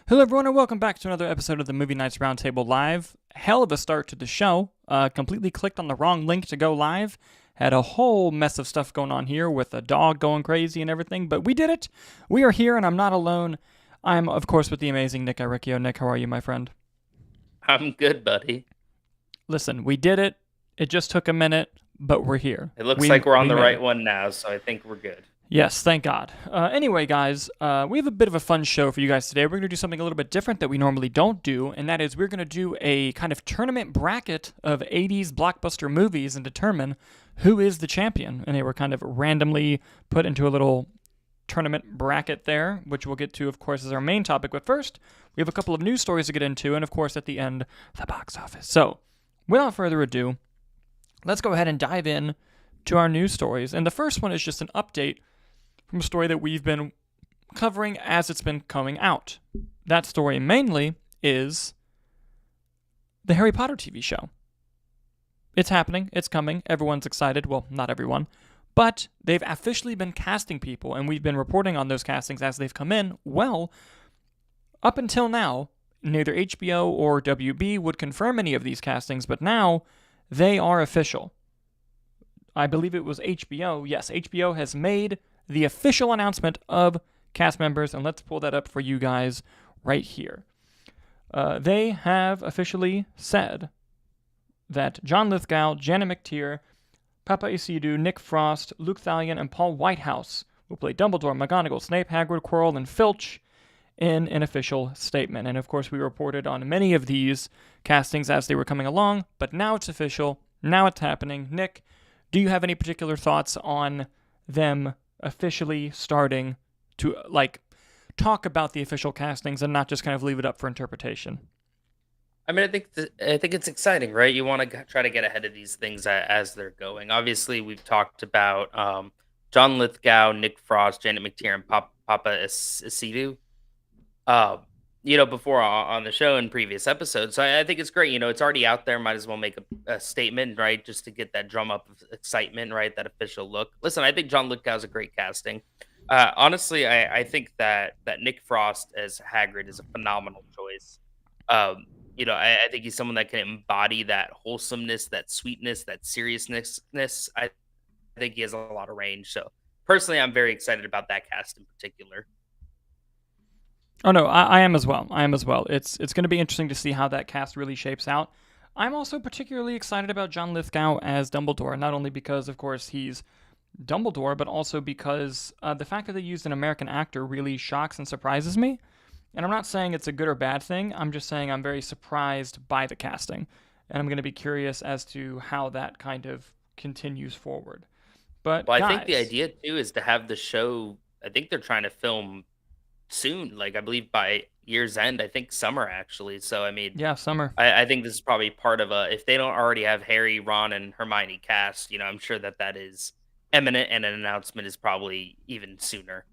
Hello, everyone, and welcome back to another episode of the Movie Nights Roundtable Live. Hell of a start to the show. Completely clicked on the wrong link to go live. Had a whole mess of stuff going on here with a dog going crazy and everything, but we did it. We are here, and I'm not alone. I'm, of course, with the amazing Nick Iricchio. Nick, how are you, my friend? I'm good, buddy. Listen, we did it. It just took a minute, but we're here. It looks like we're on the made right it. one now, so I think we're good. Yes, thank God. Anyway, guys, we have a bit of a fun show for you guys today. We're going to do something a little bit different that we normally don't do, and that is we're going to do a kind of tournament bracket of 80s blockbuster movies and determine who is the champion. And they were kind of randomly put into a little tournament bracket there, which we'll get to, of course, as our main topic. But first, we have a couple of news stories to get into, and of course, at the end, the box office. So, without further ado, let's go ahead and dive in to our news stories. And the first one is just an update from a story that we've been covering as it's been coming out. That story mainly is the Harry Potter TV show. It's happening, it's coming, everyone's excited. Well, not everyone, but they've officially been casting people, and we've been reporting on those castings as they've come in. Well, up until now, neither HBO or WB would confirm any of these castings, but now they are official. I believe it was HBO. Yes, HBO has made the official announcement of cast members, and let's pull that up for you guys right here. They have officially said that John Lithgow, Janet McTeer, Papa Isidou, Nick Frost, Luke Thallion, and Paul Whitehouse will play Dumbledore, McGonagall, Snape, Hagrid, Quirrell, and Filch in an official statement. And of course, we reported on many of these castings as they were coming along, but now it's official. Now it's happening. Nick, do you have any particular thoughts on them officially starting to talk about the official castings and not just kind of leave it up for interpretation? I mean, I think it's exciting, right? You want to try to get ahead of these things as they're going. Obviously, we've talked about John Lithgow, Nick Frost, Janet McTeer, and Papa Isidou. Before on the show in previous episodes. So I think it's great. It's already out there. Might as well make a statement, right? Just to get that drum up of excitement, right? That official look. Listen, I think John Lithgow is a great casting. Honestly, I think that Nick Frost as Hagrid is a phenomenal choice. I think he's someone that can embody that wholesomeness, that sweetness, that seriousness. I think he has a lot of range. So personally, I'm very excited about that cast in particular. Oh no, I am as well. It's going to be interesting to see how that cast really shapes out. I'm also particularly excited about John Lithgow as Dumbledore, not only because, of course, he's Dumbledore, but also because the fact that they used an American actor really shocks and surprises me. And I'm not saying it's a good or bad thing. I'm just saying I'm very surprised by the casting, and I'm going to be curious as to how that kind of continues forward. But Well, I guys, think the idea too is to have the show. I think they're trying to film soon, like I believe by year's end. I think summer actually. So I mean, yeah, summer. I think this is probably part of a. If they don't already have Harry, Ron, and Hermione cast, I'm sure that is imminent, and an announcement is probably even sooner.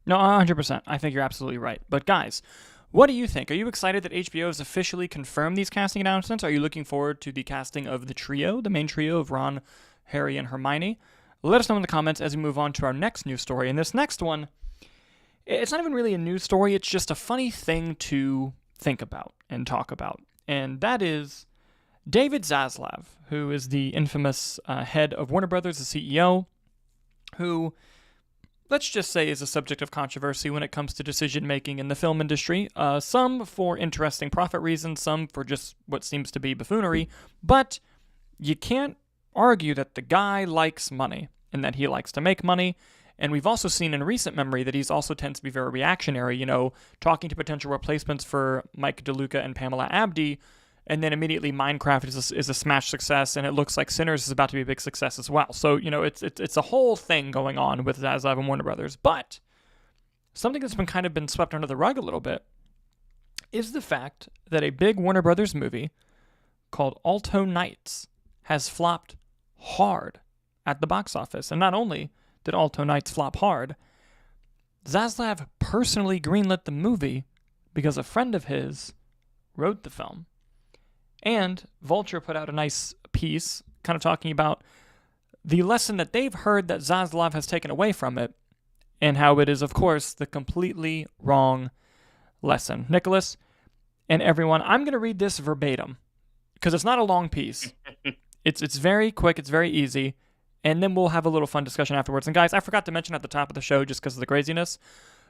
No, 100%. I think you're absolutely right. But guys, what do you think? Are you excited that HBO has officially confirmed these casting announcements? Are you looking forward to the casting of the trio, the main trio of Ron, Harry, and Hermione? Let us know in the comments as we move on to our next news story. And this next one, it's not even really a news story. It's just a funny thing to think about and talk about. And that is David Zaslav, who is the infamous head of Warner Brothers, the CEO, who, let's just say, is a subject of controversy when it comes to decision-making in the film industry. Some for interesting profit reasons, some for just what seems to be buffoonery. But you can't argue that the guy likes money and that he likes to make money. And we've also seen in recent memory that he's also tends to be very reactionary, talking to potential replacements for Mike DeLuca and Pamela Abdi, and then immediately Minecraft is a smash success, and it looks like Sinners is about to be a big success as well. So, it's a whole thing going on with Zaslav and Warner Brothers. But something that's been swept under the rug a little bit is the fact that a big Warner Brothers movie called Alto Nights has flopped hard at the box office. And not only did Alto Nights flop hard, Zaslav personally greenlit the movie because a friend of his wrote the film. And Vulture put out a nice piece kind of talking about the lesson that they've heard that Zaslav has taken away from it, and how it is, of course, the completely wrong lesson. Nicholas and everyone, I'm going to read this verbatim because it's not a long piece. It's very quick. It's very easy. And then we'll have a little fun discussion afterwards. And guys, I forgot to mention at the top of the show, just because of the craziness,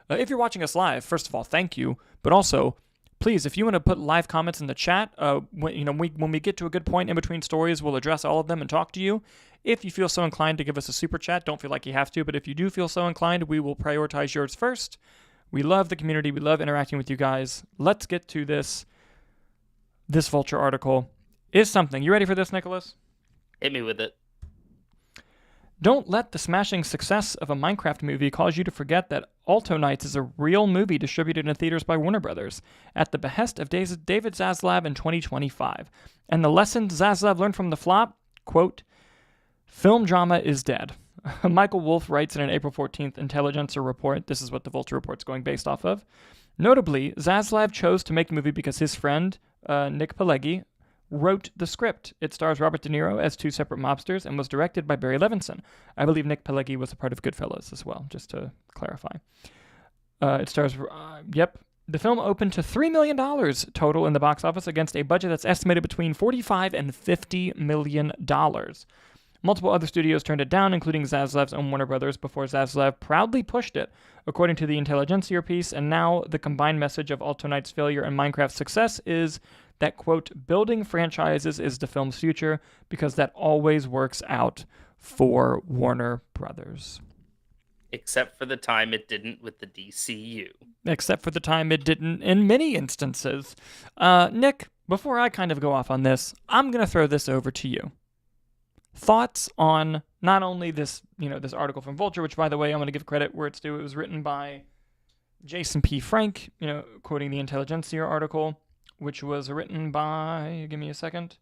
if you're watching us live, first of all, thank you. But also, please, if you want to put live comments in the chat, when we get to a good point in between stories, we'll address all of them and talk to you. If you feel so inclined to give us a super chat, don't feel like you have to. But if you do feel so inclined, we will prioritize yours first. We love the community. We love interacting with you guys. Let's get to this. This Vulture article is something. You ready for this, Nicholas? Hit me with it. Don't let the smashing success of a Minecraft movie cause you to forget that Alto Knights is a real movie distributed in theaters by Warner Brothers at the behest of David Zaslav in 2025. And the lesson Zaslav learned from the flop, quote, film drama is dead. Michael Wolff writes in an April 14th Intelligencer report, this is what the Vulture report's going based off of. Notably, Zaslav chose to make the movie because his friend, Nick Pileggi, wrote the script. It stars Robert De Niro as two separate mobsters and was directed by Barry Levinson. I believe Nick Pileggi was a part of Goodfellas as well, just to clarify. It stars, The film opened to $3 million total in the box office against a budget that's estimated between $45 and $50 million. Multiple other studios turned it down, including Zaslav's own Warner Brothers, before Zaslav proudly pushed it, according to the Intelligencer piece, and now the combined message of Alto Knight's failure and Minecraft's success is that, quote, building franchises is the film's future because that always works out for Warner Brothers. Except for the time it didn't with the DCU. Except for the time it didn't in many instances. Nick, before I kind of go off on this, I'm going to throw this over to you. Thoughts on not only this, this article from Vulture, which, by the way, I'm going to give credit where it's due. It was written by Jason P. Frank, quoting the Intelligencer article, which was written by, give me a second.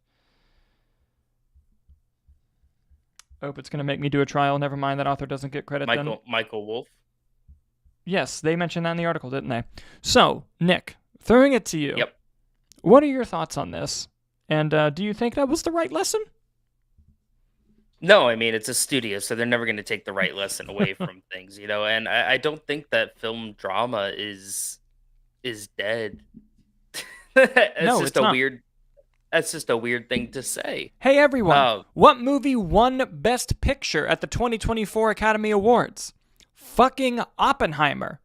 Oh, it's going to make me do a trial. Never mind, that author doesn't get credit then. Michael Wolff? Yes, they mentioned that in the article, didn't they? So, Nick, throwing it to you. Yep. What are your thoughts on this? And do you think that was the right lesson? No, I mean, it's a studio, so they're never going to take the right lesson away from things, and I don't think that film drama is dead. That's just a weird thing to say. Hey, everyone. What movie won Best Picture at the 2024 Academy Awards? Fucking Oppenheimer.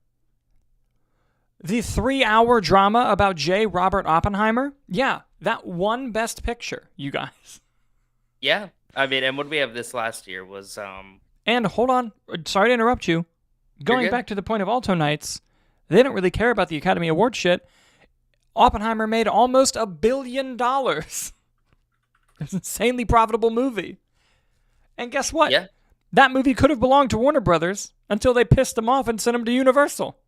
The 3-hour drama about J. Robert Oppenheimer? Yeah, that won Best Picture, you guys. Yeah. I mean, and what we have this last year was... And hold on. Sorry to interrupt you. Going back to the point of Alto Knights, they don't really care about the Academy Award shit. Oppenheimer made almost $1 billion. It's an insanely profitable movie. And guess what? Yeah. That movie could have belonged to Warner Brothers until they pissed them off and sent them to Universal.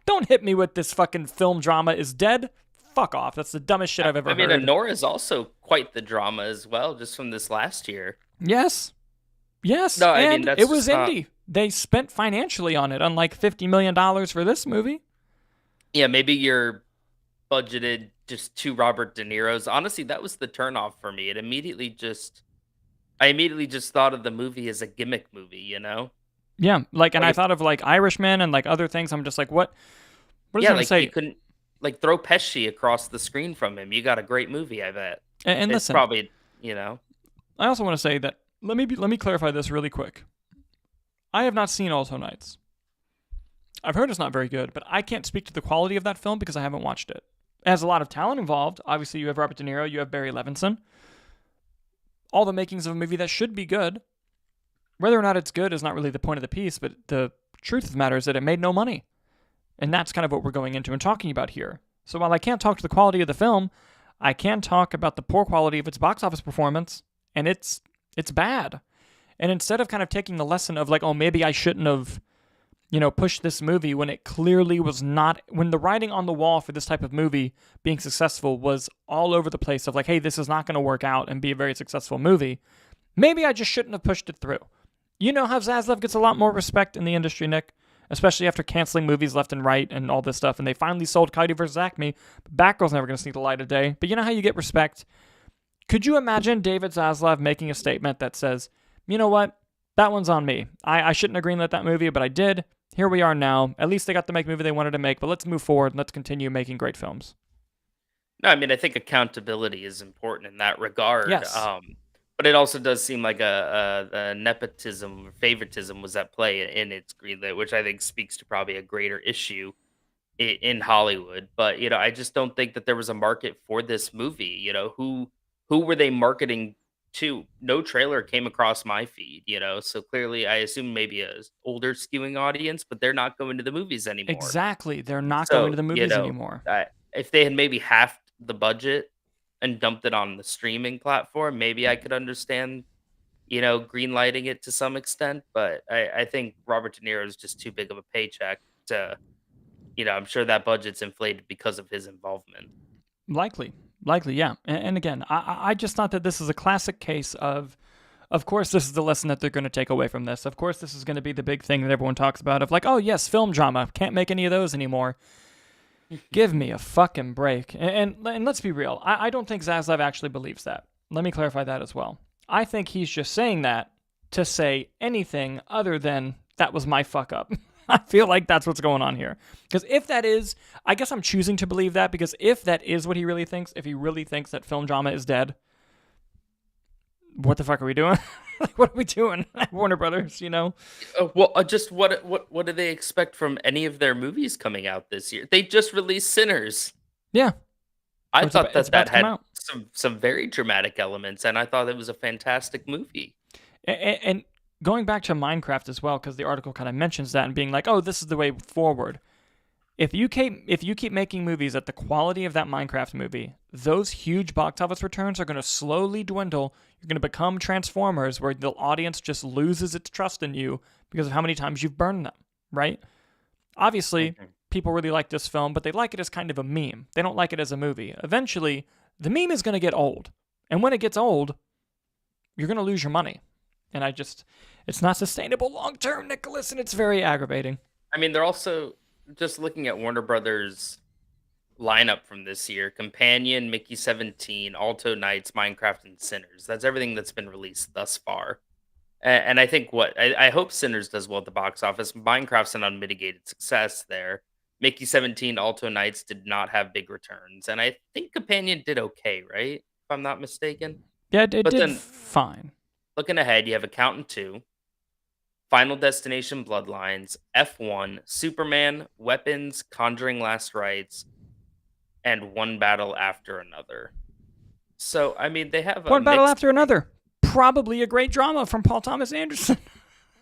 Don't hit me with this fucking film drama is dead. Fuck off. That's the dumbest shit I've ever heard. I mean, Honora is also quite the drama as well, just from this last year. Yes. No, I mean, that's it was indie. They spent financially on it, unlike $50 million for this movie. Yeah, maybe you're budgeted just 2 Robert De Niro's. Honestly, that was the turnoff for me. I immediately just thought of the movie as a gimmick movie, Yeah, and I thought of Irishman and other things. I'm just like, what is it say? You couldn't throw Pesci across the screen from him. You got a great movie, I bet. And it's listen, probably, I also want to say that let me clarify this really quick. I have not seen Alto Knights. I've heard it's not very good, but I can't speak to the quality of that film because I haven't watched it. It has a lot of talent involved. Obviously, you have Robert De Niro, you have Barry Levinson. All the makings of a movie that should be good. Whether or not it's good is not really the point of the piece, but the truth of the matter is that it made no money. And that's kind of what we're going into and talking about here. So while I can't talk to the quality of the film, I can talk about the poor quality of its box office performance, and it's bad. And instead of kind of taking the lesson of maybe I shouldn't have, pushed this movie when it clearly was not, when the writing on the wall for this type of movie being successful was all over the place of hey, this is not going to work out and be a very successful movie, maybe I just shouldn't have pushed it through. You know how Zaslav gets a lot more respect in the industry, Nick? Especially after canceling movies left and right and all this stuff, and they finally sold Coyote vs. Acme. Batgirl's never going to see the light of day. But you know how you get respect? Could you imagine David Zaslav making a statement that says, you know what? That one's on me. I shouldn't have greenlit that movie, but I did. here we are now. At least they got to make the movie they wanted to make, but let's move forward and let's continue making great films. No, I mean, I think accountability is important in that regard. Yes, But it also does seem like a nepotism or favoritism was at play in its greenlit, which I think speaks to probably a greater issue in Hollywood. But I just don't think that there was a market for this movie. Who were they marketing to? No trailer came across my feed. So clearly, I assume maybe a older skewing audience, but they're not going to the movies anymore. exactly. They're not going to So the movies anymore. if they had maybe halved the budget and dumped it on the streaming platform, maybe I could understand green lighting it to some extent. But I think Robert De Niro is just too big of a paycheck to I'm sure that budget's inflated because of his involvement. Likely, yeah. And again, I just thought that this is a classic case of course, this is the lesson that they're going to take away from this. Of course, this is going to be the big thing that everyone talks about of like, oh yes, film drama, can't make any of those anymore. Give me a fucking break. And let's be real. I don't think Zaslav actually believes that. Let me clarify that as well. I think he's just saying that to say anything other than that was my fuck up. I feel like that's what's going on here. Because if that is, I guess I'm choosing to believe that, because if that is what he really thinks, if he really thinks that film drama is dead, what the fuck are we doing? What are we doing? Warner Brothers, Just what do they expect from any of their movies coming out this year? They just released Sinners. Yeah. I thought that had some very dramatic elements, and I thought it was a fantastic movie. And going back to Minecraft as well, because the article kind of mentions that and being like, oh, this is the way forward. If you keep making movies at the quality of that Minecraft movie, those huge box office returns are going to slowly dwindle. You're going to become Transformers, where the audience just loses its trust in you because of how many times you've burned them, right? Obviously, people really like this film, but they like it as kind of a meme. They don't like it as a movie. Eventually, the meme is going to get old. And when it gets old, you're going to lose your money. And it's not sustainable long term, Nicholas, and it's very aggravating. I mean, they're also just looking at Warner Brothers lineup from this year: Companion, Mickey 17, Alto Knights, Minecraft, and Sinners. That's everything that's been released thus far. And I think I hope Sinners does well at the box office. Minecraft's an unmitigated success there. Mickey 17, Alto Knights did not have big returns. And I think Companion did okay, right? If I'm not mistaken. Yeah, it did fine. Looking ahead, you have Accountant 2, Final Destination Bloodlines, F1, Superman, Weapons, Conjuring Last Rites, and One Battle After Another. So, I mean, they have One Battle After Another. Probably a great drama from Paul Thomas Anderson.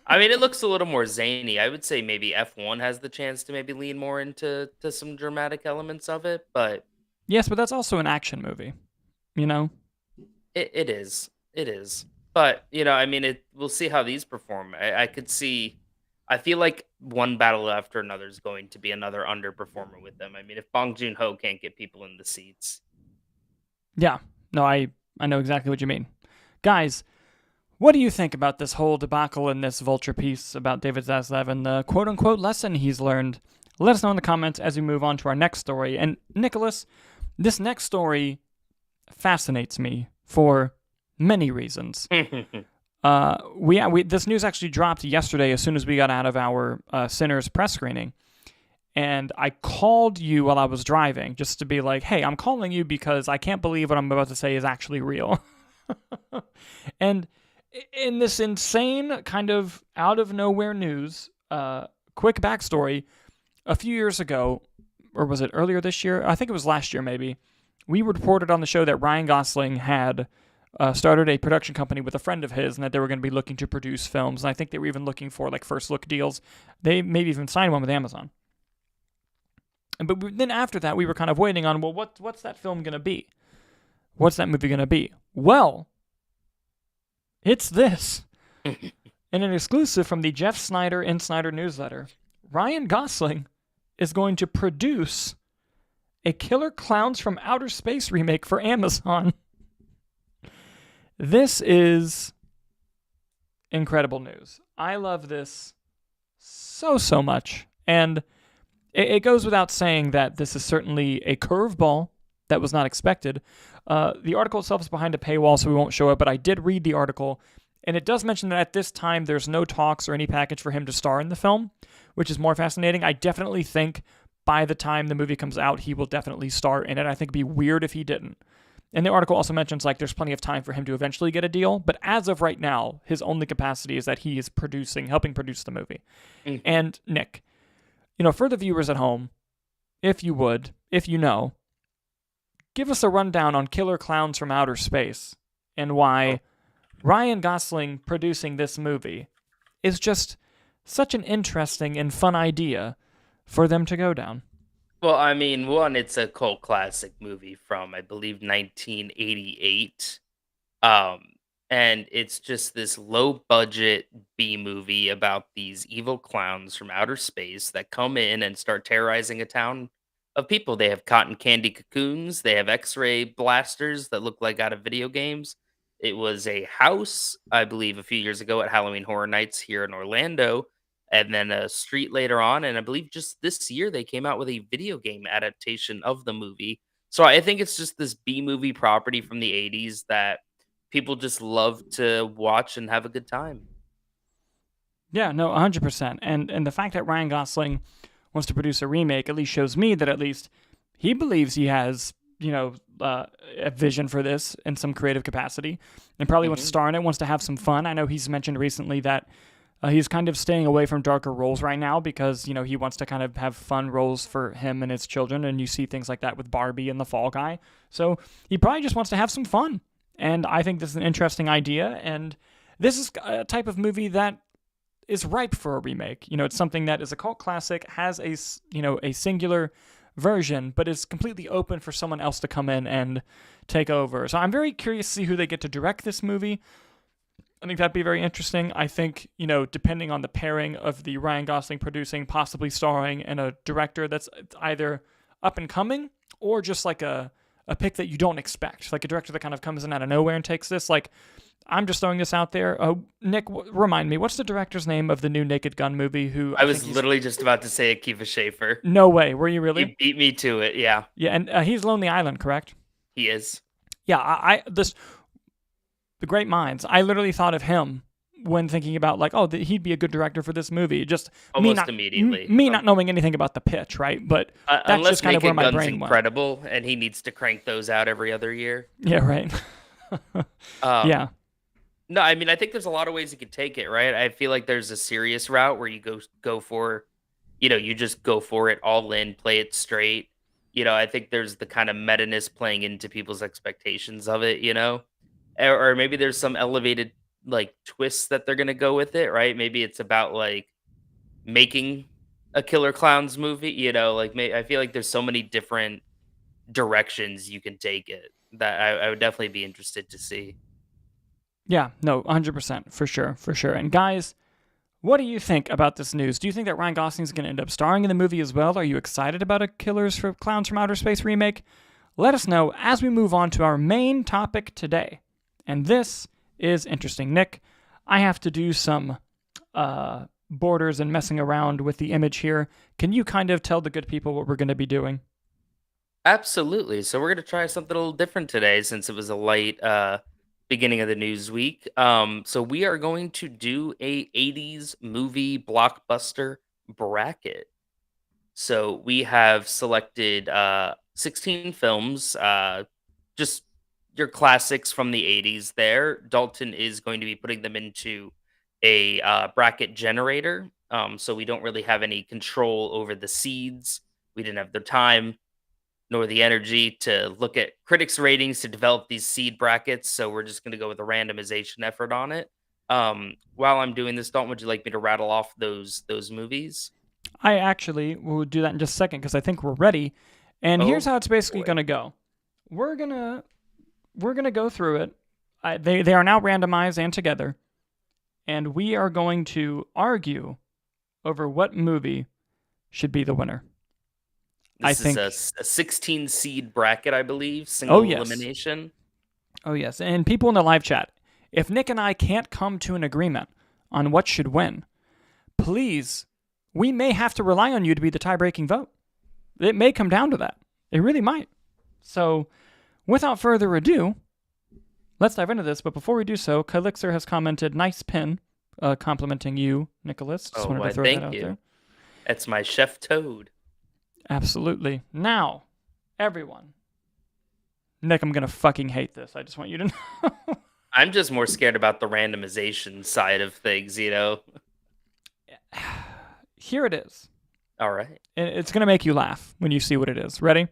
I mean, it looks a little more zany. I would say maybe F1 has the chance to maybe lean more into some dramatic elements of it, but... Yes, but that's also an action movie, It is. It is. But, I mean, we'll see how these perform. I could see... I feel like One Battle After Another is going to be another underperformer with them. I mean, if Bong Joon-ho can't get people in the seats. Yeah. No, I know exactly what you mean. Guys, what do you think about this whole debacle in this Vulture piece about David Zaslav and the quote-unquote lesson he's learned? Let us know in the comments as we move on to our next story. And, Nicholas, this next story fascinates me for many reasons. This news actually dropped yesterday as soon as we got out of our Sinners press screening. And I called you while I was driving just to be like, hey, I'm calling you because I can't believe what I'm about to say is actually real. And in this insane kind of out of nowhere news, quick backstory, a few years ago, or was it earlier this year? I think it was last year maybe, we reported on the show that Ryan Gosling had started a production company with a friend of his and that they were going to be looking to produce films. And I think they were even looking for like first look deals. They maybe even signed one with Amazon. But then after that, we were kind of waiting on, well, what's that film going to be? What's that movie going to be? Well, it's this. In an exclusive from the Jeff Snyder Insider newsletter, Ryan Gosling is going to produce a Killer Klowns from Outer Space remake for Amazon. This is incredible news. I love this so much. And it goes without saying that this is certainly a curveball that was not expected. The article itself is behind a paywall, so we won't show it, but I did read the article, And it does mention that at this time, there's no talks or any package for him to star in the film, which is more fascinating. I definitely think by the time the movie comes out, he will definitely star in it. I think it'd be weird if he didn't. And the article also mentions like there's plenty of time for him to eventually get a deal, but as of right now, his only capacity is that he is helping produce the movie. Mm. And Nick, for the viewers at home, if you would, if you know, give us a rundown on Killer Klowns from Outer Space and why Ryan Gosling producing this movie is just such an interesting and fun idea for them to go down. Well, I mean, one, it's a cult classic movie from, I believe, 1988. Um, and it's just this low budget B movie about these evil clowns from outer space that come in and start terrorizing a town of people. They have cotton candy cocoons, they have X-ray blasters that look like out of video games. It was a house, I believe, a few years ago at Halloween Horror Nights here in Orlando, and then a street later on, and I believe just this year they came out with a video game adaptation of the movie. So I think it's just this B movie property from the 80s that people just love to watch and have a good time. Yeah, no, 100%. And the fact that Ryan Gosling wants to produce a remake at least shows me that at least he believes he has, a vision for this in some creative capacity and probably wants to star in it, wants to have some fun. I know he's mentioned recently that he's kind of staying away from darker roles right now because, he wants to kind of have fun roles for him and his children. And you see things like that with Barbie and the Fall Guy. So he probably just wants to have some fun. And I think this is an interesting idea. And this is a type of movie that is ripe for a remake. It's something that is a cult classic, has a singular version, but is completely open for someone else to come in and take over. So I'm very curious to see who they get to direct this movie. I think that'd be very interesting. I think, depending on the pairing of the Ryan Gosling producing, possibly starring, and a director that's either up and coming or just like a pick that you don't expect, like a director that kind of comes in out of nowhere and takes this. Like, I'm just throwing this out there. Nick, remind me, what's the director's name of the new Naked Gun movie? Who I was literally just about to say Akiva Schaffer. No way. Were you really? He beat me to it, yeah. Yeah, and he's Lonely Island, correct? He is. Yeah, the great minds. I literally thought of him when thinking about he'd be a good director for this movie. Just almost immediately. Not knowing anything about the pitch, right? But that's unless just kind of where my Gun's brain incredible, and he needs to crank those out every other year. Yeah, right. Yeah. No, I mean, I think there's a lot of ways you could take it, right? I feel like there's a serious route where you go for, you just go for it all in, play it straight. I think there's the kind of meta-ness playing into people's expectations of it, or maybe there's some elevated like twists that they're gonna go with it, right? Maybe it's about like making a Killer Clowns movie, I feel like there's so many different directions you can take it that I would definitely be interested to see. Yeah, no, 100%, for sure. And guys, what do you think about this news? Do you think that Ryan Gosling is going to end up starring in the movie as well? Are you excited about a Clowns from Outer Space remake? Let us know as we move on to our main topic today. And this is interesting. Nick, I have to do some borders and messing around with the image here. Can you kind of tell the good people what we're going to be doing? Absolutely. So we're gonna try something a little different today since it was a light beginning of the news week. So we are going to do a 80s movie blockbuster bracket. So we have selected 16 films, just your classics from the 80s there. Dalton is going to be putting them into a bracket generator. So we don't really have any control over the seeds. We didn't have the time nor the energy to look at critics' ratings to develop these seed brackets. So we're just going to go with a randomization effort on it. While I'm doing this, Dalton, would you like me to rattle off those movies? I actually will do that in just a second because I think we're ready. And here's how it's basically going to go. We're gonna go through it. They are now randomized and together, and we are going to argue over what movie should be the winner. This is a 16 seed bracket, I believe. Single elimination. Oh, yes. And people in the live chat, if Nick and I can't come to an agreement on what should win, please, we may have to rely on you to be the tie-breaking vote. It may come down to that. It really might. So, without further ado, let's dive into this. But before we do so, Kylixer has commented, nice pin, complimenting you, Nicholas. Just wanted to throw that out there. That's my Chef Toad. Absolutely. Now, everyone. Nick, I'm going to fucking hate this. I just want you to know. I'm just more scared about the randomization side of things, you know? Here it is. All right. It's going to make you laugh when you see what it is. Ready?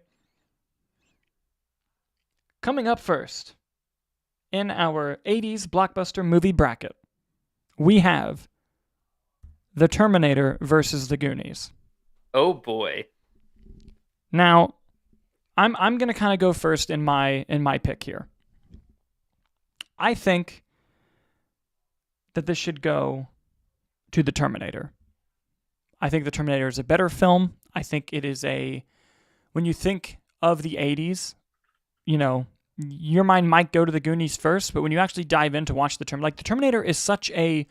Coming up first, in our 80s blockbuster movie bracket, we have The Terminator versus The Goonies. Oh, boy. Now, I'm going to kind of go first in my pick here. I think that this should go to The Terminator. I think The Terminator is a better film. I think it is when you think of the 80s, you know, your mind might go to The Goonies first, but when you actually dive in to watch The Terminator is such a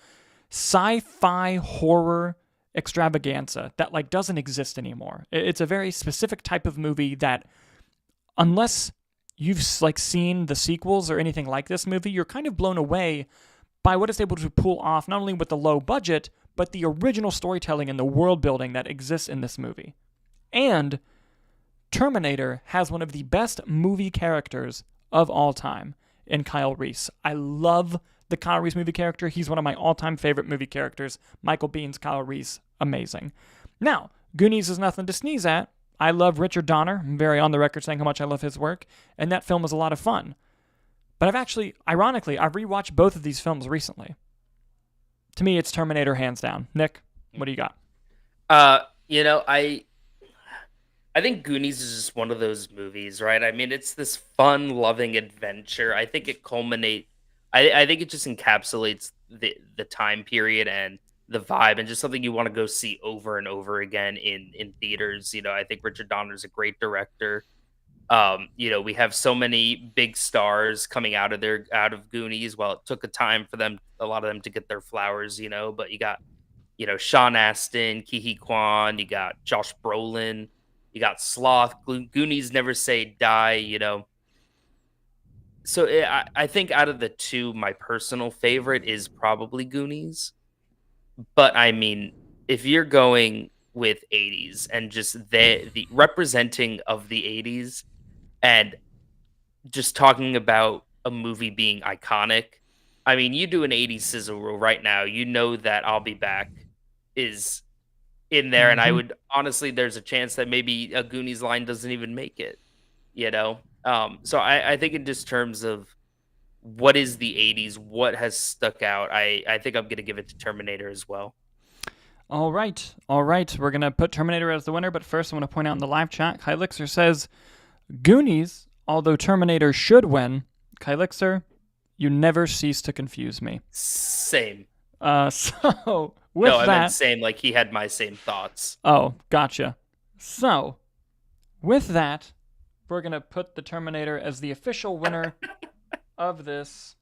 sci-fi horror extravaganza that like doesn't exist anymore. It's a very specific type of movie that, unless you've like seen the sequels or anything like this movie, you're kind of blown away by what it's able to pull off, not only with the low budget, but the original storytelling and the world building that exists in this movie. And Terminator has one of the best movie characters of all time in Kyle Reese. I love the Kyle Reese movie character. He's one of my all-time favorite movie characters. Michael Biehn's Kyle Reese, amazing. Now, Goonies is nothing to sneeze at. I love Richard Donner. I'm very on the record saying how much I love his work, and that film was a lot of fun. But ironically, I've rewatched both of these films recently. To me, it's Terminator hands down. Nick, what do you got? I think Goonies is just one of those movies, right? I mean, it's this fun, loving adventure. I think it I think it just encapsulates the time period and the vibe, and just something you want to go see over and over again in theaters. You know, I think Richard Donner's a great director. We have so many big stars coming out of Goonies. Well, it took a time for a lot of them to get their flowers, you know, but you got, Sean Astin, Ke Quan, you got Josh Brolin, you got Sloth. Goonies never say die, you know. So I think out of the two, my personal favorite is probably Goonies. But I mean, if you're going with 80s and just the representing of the 80s and just talking about a movie being iconic, I mean, you do an 80s sizzle reel right now, you know that I'll Be Back is in there. And I would honestly, there's a chance that maybe a Goonies line doesn't even make it, you know? So I think in just terms of what is the 80s, what has stuck out, I think I'm going to give it to Terminator as well. All right. We're going to put Terminator as the winner, but first I want to point out in the live chat, Kylixer says, Goonies, although Terminator should win. Kylixer, you never cease to confuse me. Same. So, with that... I meant same, like he had my same thoughts. Oh, gotcha. So, with that, we're going to put the Terminator as the official winner of this.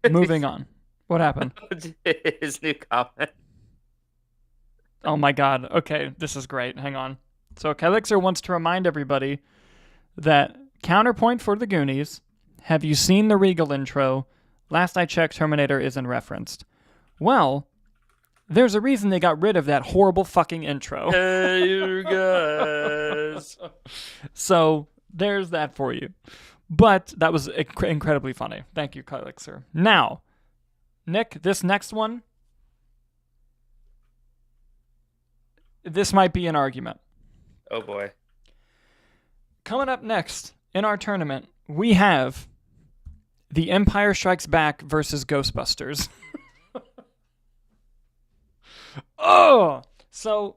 Moving on. What happened? His new comment. Oh my god. Okay, this is great. Hang on. So Kylixer wants to remind everybody that counterpoint for the Goonies, have you seen the Regal intro? Last I checked, Terminator isn't referenced. Well, there's a reason they got rid of that horrible fucking intro. Hey, you guys. So, there's that for you. But that was incredibly funny. Thank you, Kylixer. Now, Nick, this next one, this might be an argument. Oh, boy. Coming up next in our tournament, we have The Empire Strikes Back versus Ghostbusters. Oh! So,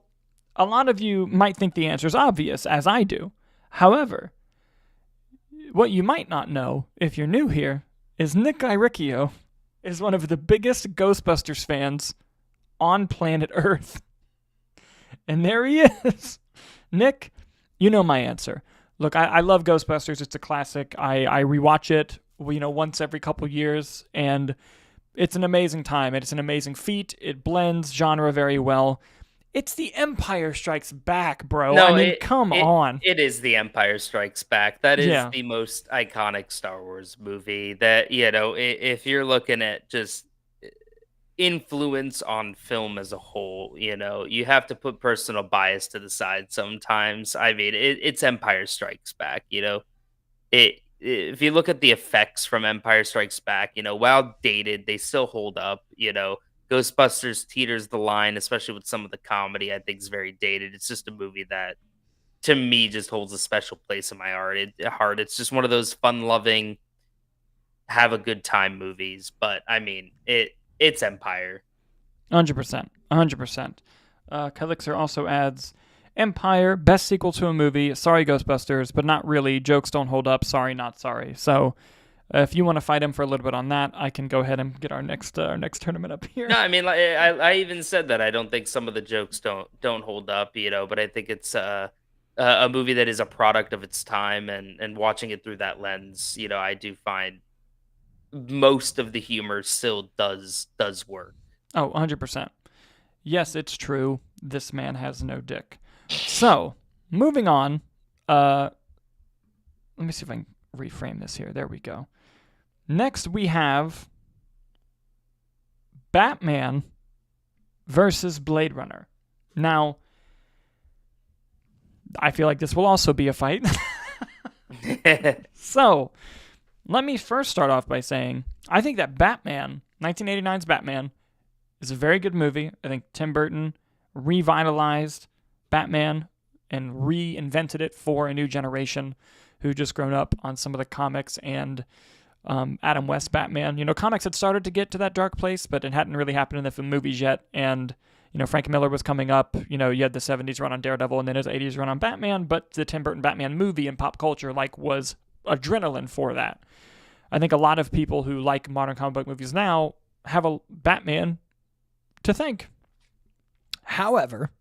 a lot of you might think the answer is obvious, as I do. However, what you might not know, if you're new here, is Nick Iricchio is one of the biggest Ghostbusters fans on planet Earth. And there he is. Nick, you know my answer. Look, I love Ghostbusters. It's a classic. I rewatch it, once every couple years, and it's an amazing time. It's an amazing feat. It blends genre very well. It's The Empire Strikes Back, bro. I No, mean, it come it on. it is The Empire Strikes Back. That is Yeah, the most iconic Star Wars movie that, if you're looking at just influence on film as a whole, you have to put personal bias to the side sometimes. I mean, it's Empire Strikes Back, if you look at the effects from Empire Strikes Back, while dated, they still hold up. Ghostbusters teeters the line, especially with some of the comedy. I think is very dated. It's just a movie that, to me, just holds a special place in my heart. It's just one of those fun-loving, have a good time movies. But I mean, it's Empire. 100%. 100%. Kelixer also adds Empire, best sequel to a movie. Sorry, Ghostbusters, but not really. Jokes don't hold up. Sorry, not sorry. So if you want to fight him for a little bit on that, I can go ahead and get our next tournament up No, here. I mean, like, I even said that I don't think some of the jokes don't hold up, but I think it's a movie that is a product of its time, and watching it through that lens, I do find most of the humor still does work. Oh, 100%. Yes, it's true. This man has no dick. So, moving on. Uh, Let me see if I can reframe this here. There we go. Next, we have Batman versus Blade Runner. Now, I feel like this will also be a fight. So, let me first start off by saying I think that Batman, 1989's Batman, is a very good movie. I think Tim Burton revitalized Batman and reinvented it for a new generation who just grown up on some of the comics and Adam West Batman. Comics had started to get to that dark place, but it hadn't really happened in the movies yet. And Frank Miller was coming up. You had the 70s run on Daredevil and then his 80s run on Batman, but the Tim Burton Batman movie in pop culture was adrenaline for that. I think a lot of people who like modern comic book movies now have a Batman to thank. However,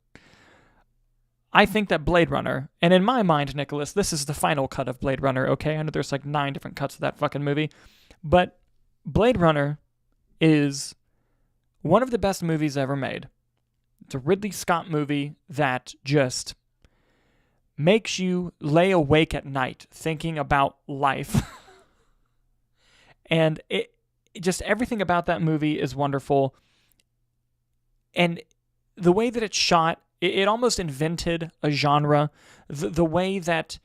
I think that Blade Runner, and in my mind, Nicholas, this is the final cut of Blade Runner, okay? I know there's 9 different cuts of that fucking movie, but Blade Runner is one of the best movies ever made. It's a Ridley Scott movie that just makes you lay awake at night thinking about life. And just everything about that movie is wonderful. And the way that it's shot, it almost invented a genre. The way that,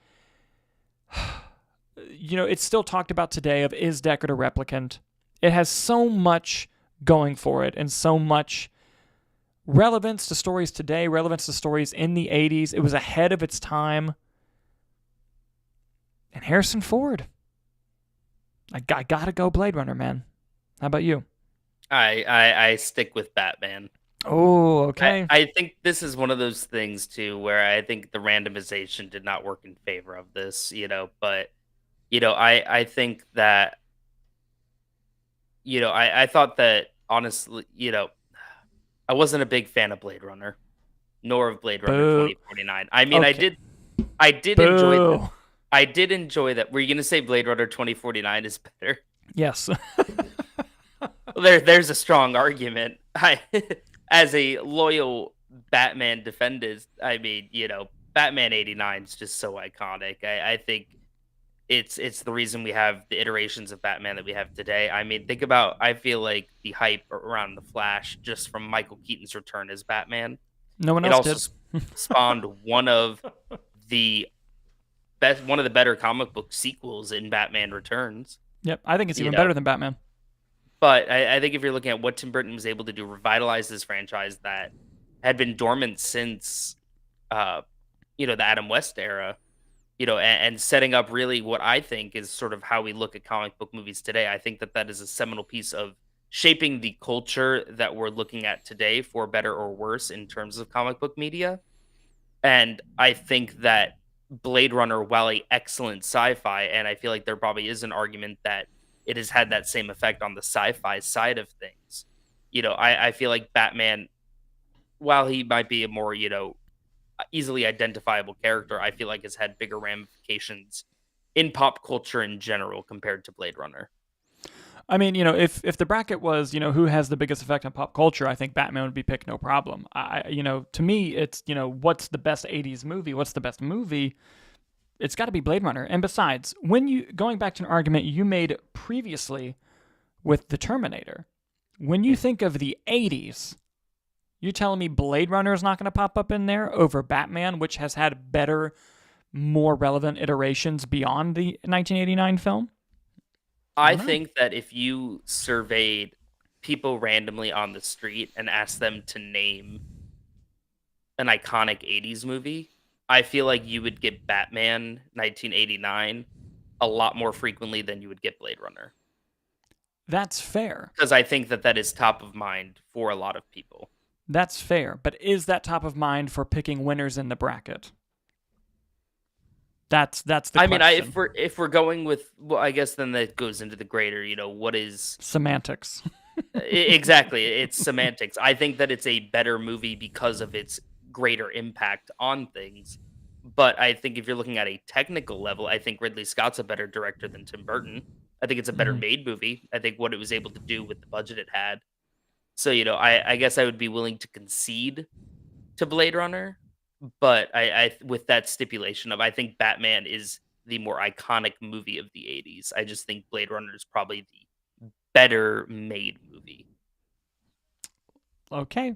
it's still talked about today of is Deckard a replicant? It has so much going for it and so much relevance to stories today, relevance to stories in the 80s. It was ahead of its time. And Harrison Ford. I gotta go Blade Runner, man. How about you? I stick with Batman. Oh, okay. I think this is one of those things too where I think the randomization did not work in favor of this, but I think that I thought that honestly, I wasn't a big fan of Blade Runner, nor of Blade Runner Boo. 2049. I mean, Okay. I did enjoy that. Boo. I did enjoy that. Were you gonna say Blade Runner 2049 is better? Yes. Well, there's a strong argument. As a loyal Batman defender, I mean, Batman 89 is just so iconic. I think it's the reason we have the iterations of Batman that we have today. I mean, think about, I feel like the hype around the Flash just from Michael Keaton's return as Batman. No one It else also did. spawned the one of the better comic book sequels in Batman Returns. Yep. I think it's You even know, better than Batman. But I think if you're looking at what Tim Burton was able to do, revitalize this franchise that had been dormant since, uh, the Adam West era, and setting up really what I think is sort of how we look at comic book movies today. I think that is a seminal piece of shaping the culture that we're looking at today, for better or worse, in terms of comic book media. And I think that Blade Runner, while a excellent sci-fi, and I feel like there probably is an argument that it has had that same effect on the sci-fi side of things. I feel like Batman, while he might be a more, easily identifiable character, I feel like has had bigger ramifications in pop culture in general compared to Blade Runner. I mean, if the bracket was, who has the biggest effect on pop culture, I think Batman would be picked, no problem. To me, it's, what's the best 80s movie? What's the best movie? It's got to be Blade Runner. And besides, going back to an argument you made previously with the Terminator, when you think of the 80s, you're telling me Blade Runner is not going to pop up in there over Batman, which has had better, more relevant iterations beyond the 1989 film? I think that if you surveyed people randomly on the street and asked them to name an iconic 80s movie, I feel like you would get Batman 1989 a lot more frequently than you would get Blade Runner. That's fair. Because I think that is top of mind for a lot of people. That's fair. But is that top of mind for picking winners in the bracket? That's the question. I mean, if we're going with, well, I guess then that goes into the greater, what is semantics? Exactly, it's semantics. I think that it's a better movie because of its greater impact on things. But I think if you're looking at a technical level, I think Ridley Scott's a better director than Tim Burton. I think it's a better made movie. I think what it was able to do with the budget it had. So, I guess I would be willing to concede to Blade Runner. But I with that stipulation of, I think Batman is the more iconic movie of the 80s. I just think Blade Runner is probably the better made movie. Okay.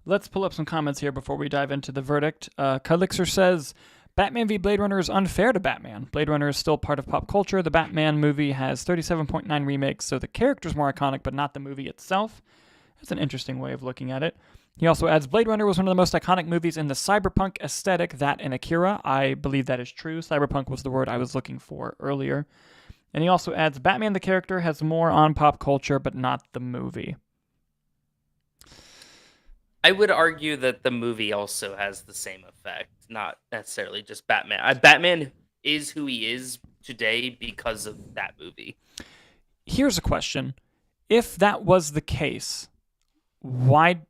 Let's pull up some comments here before we dive into the verdict. Kalixer says, Batman v Blade Runner is unfair to Batman. Blade Runner is still part of pop culture. The Batman movie has 37.9 remakes, so the character's more iconic, but not the movie itself. That's an interesting way of looking at it. He also adds, Blade Runner was one of the most iconic movies in the cyberpunk aesthetic, that and Akira. I believe that is true. Cyberpunk was the word I was looking for earlier. And he also adds, Batman the character has more on pop culture, but not the movie. I would argue that the movie also has the same effect, not necessarily just Batman. Batman is who he is today because of that movie. Here's a question. If that was the case, why...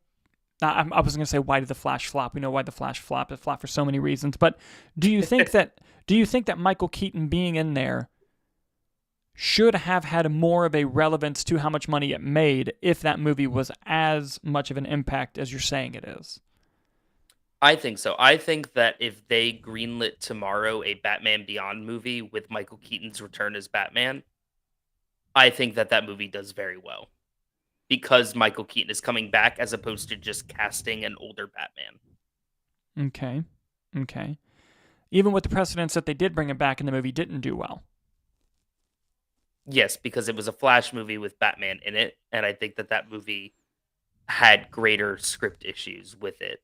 I was going to say, why did the Flash flop? We know why the Flash flopped. It flopped for so many reasons. But do you think that Michael Keaton being in there should have had more of a relevance to how much money it made if that movie was as much of an impact as you're saying it is? I think so. I think that if they greenlit tomorrow a Batman Beyond movie with Michael Keaton's return as Batman, I think that movie does very well. Because Michael Keaton is coming back as opposed to just casting an older Batman. Okay. Even with the precedents that they did bring him back in the movie didn't do well. Yes, because it was a Flash movie with Batman in it, and I think that movie had greater script issues with it.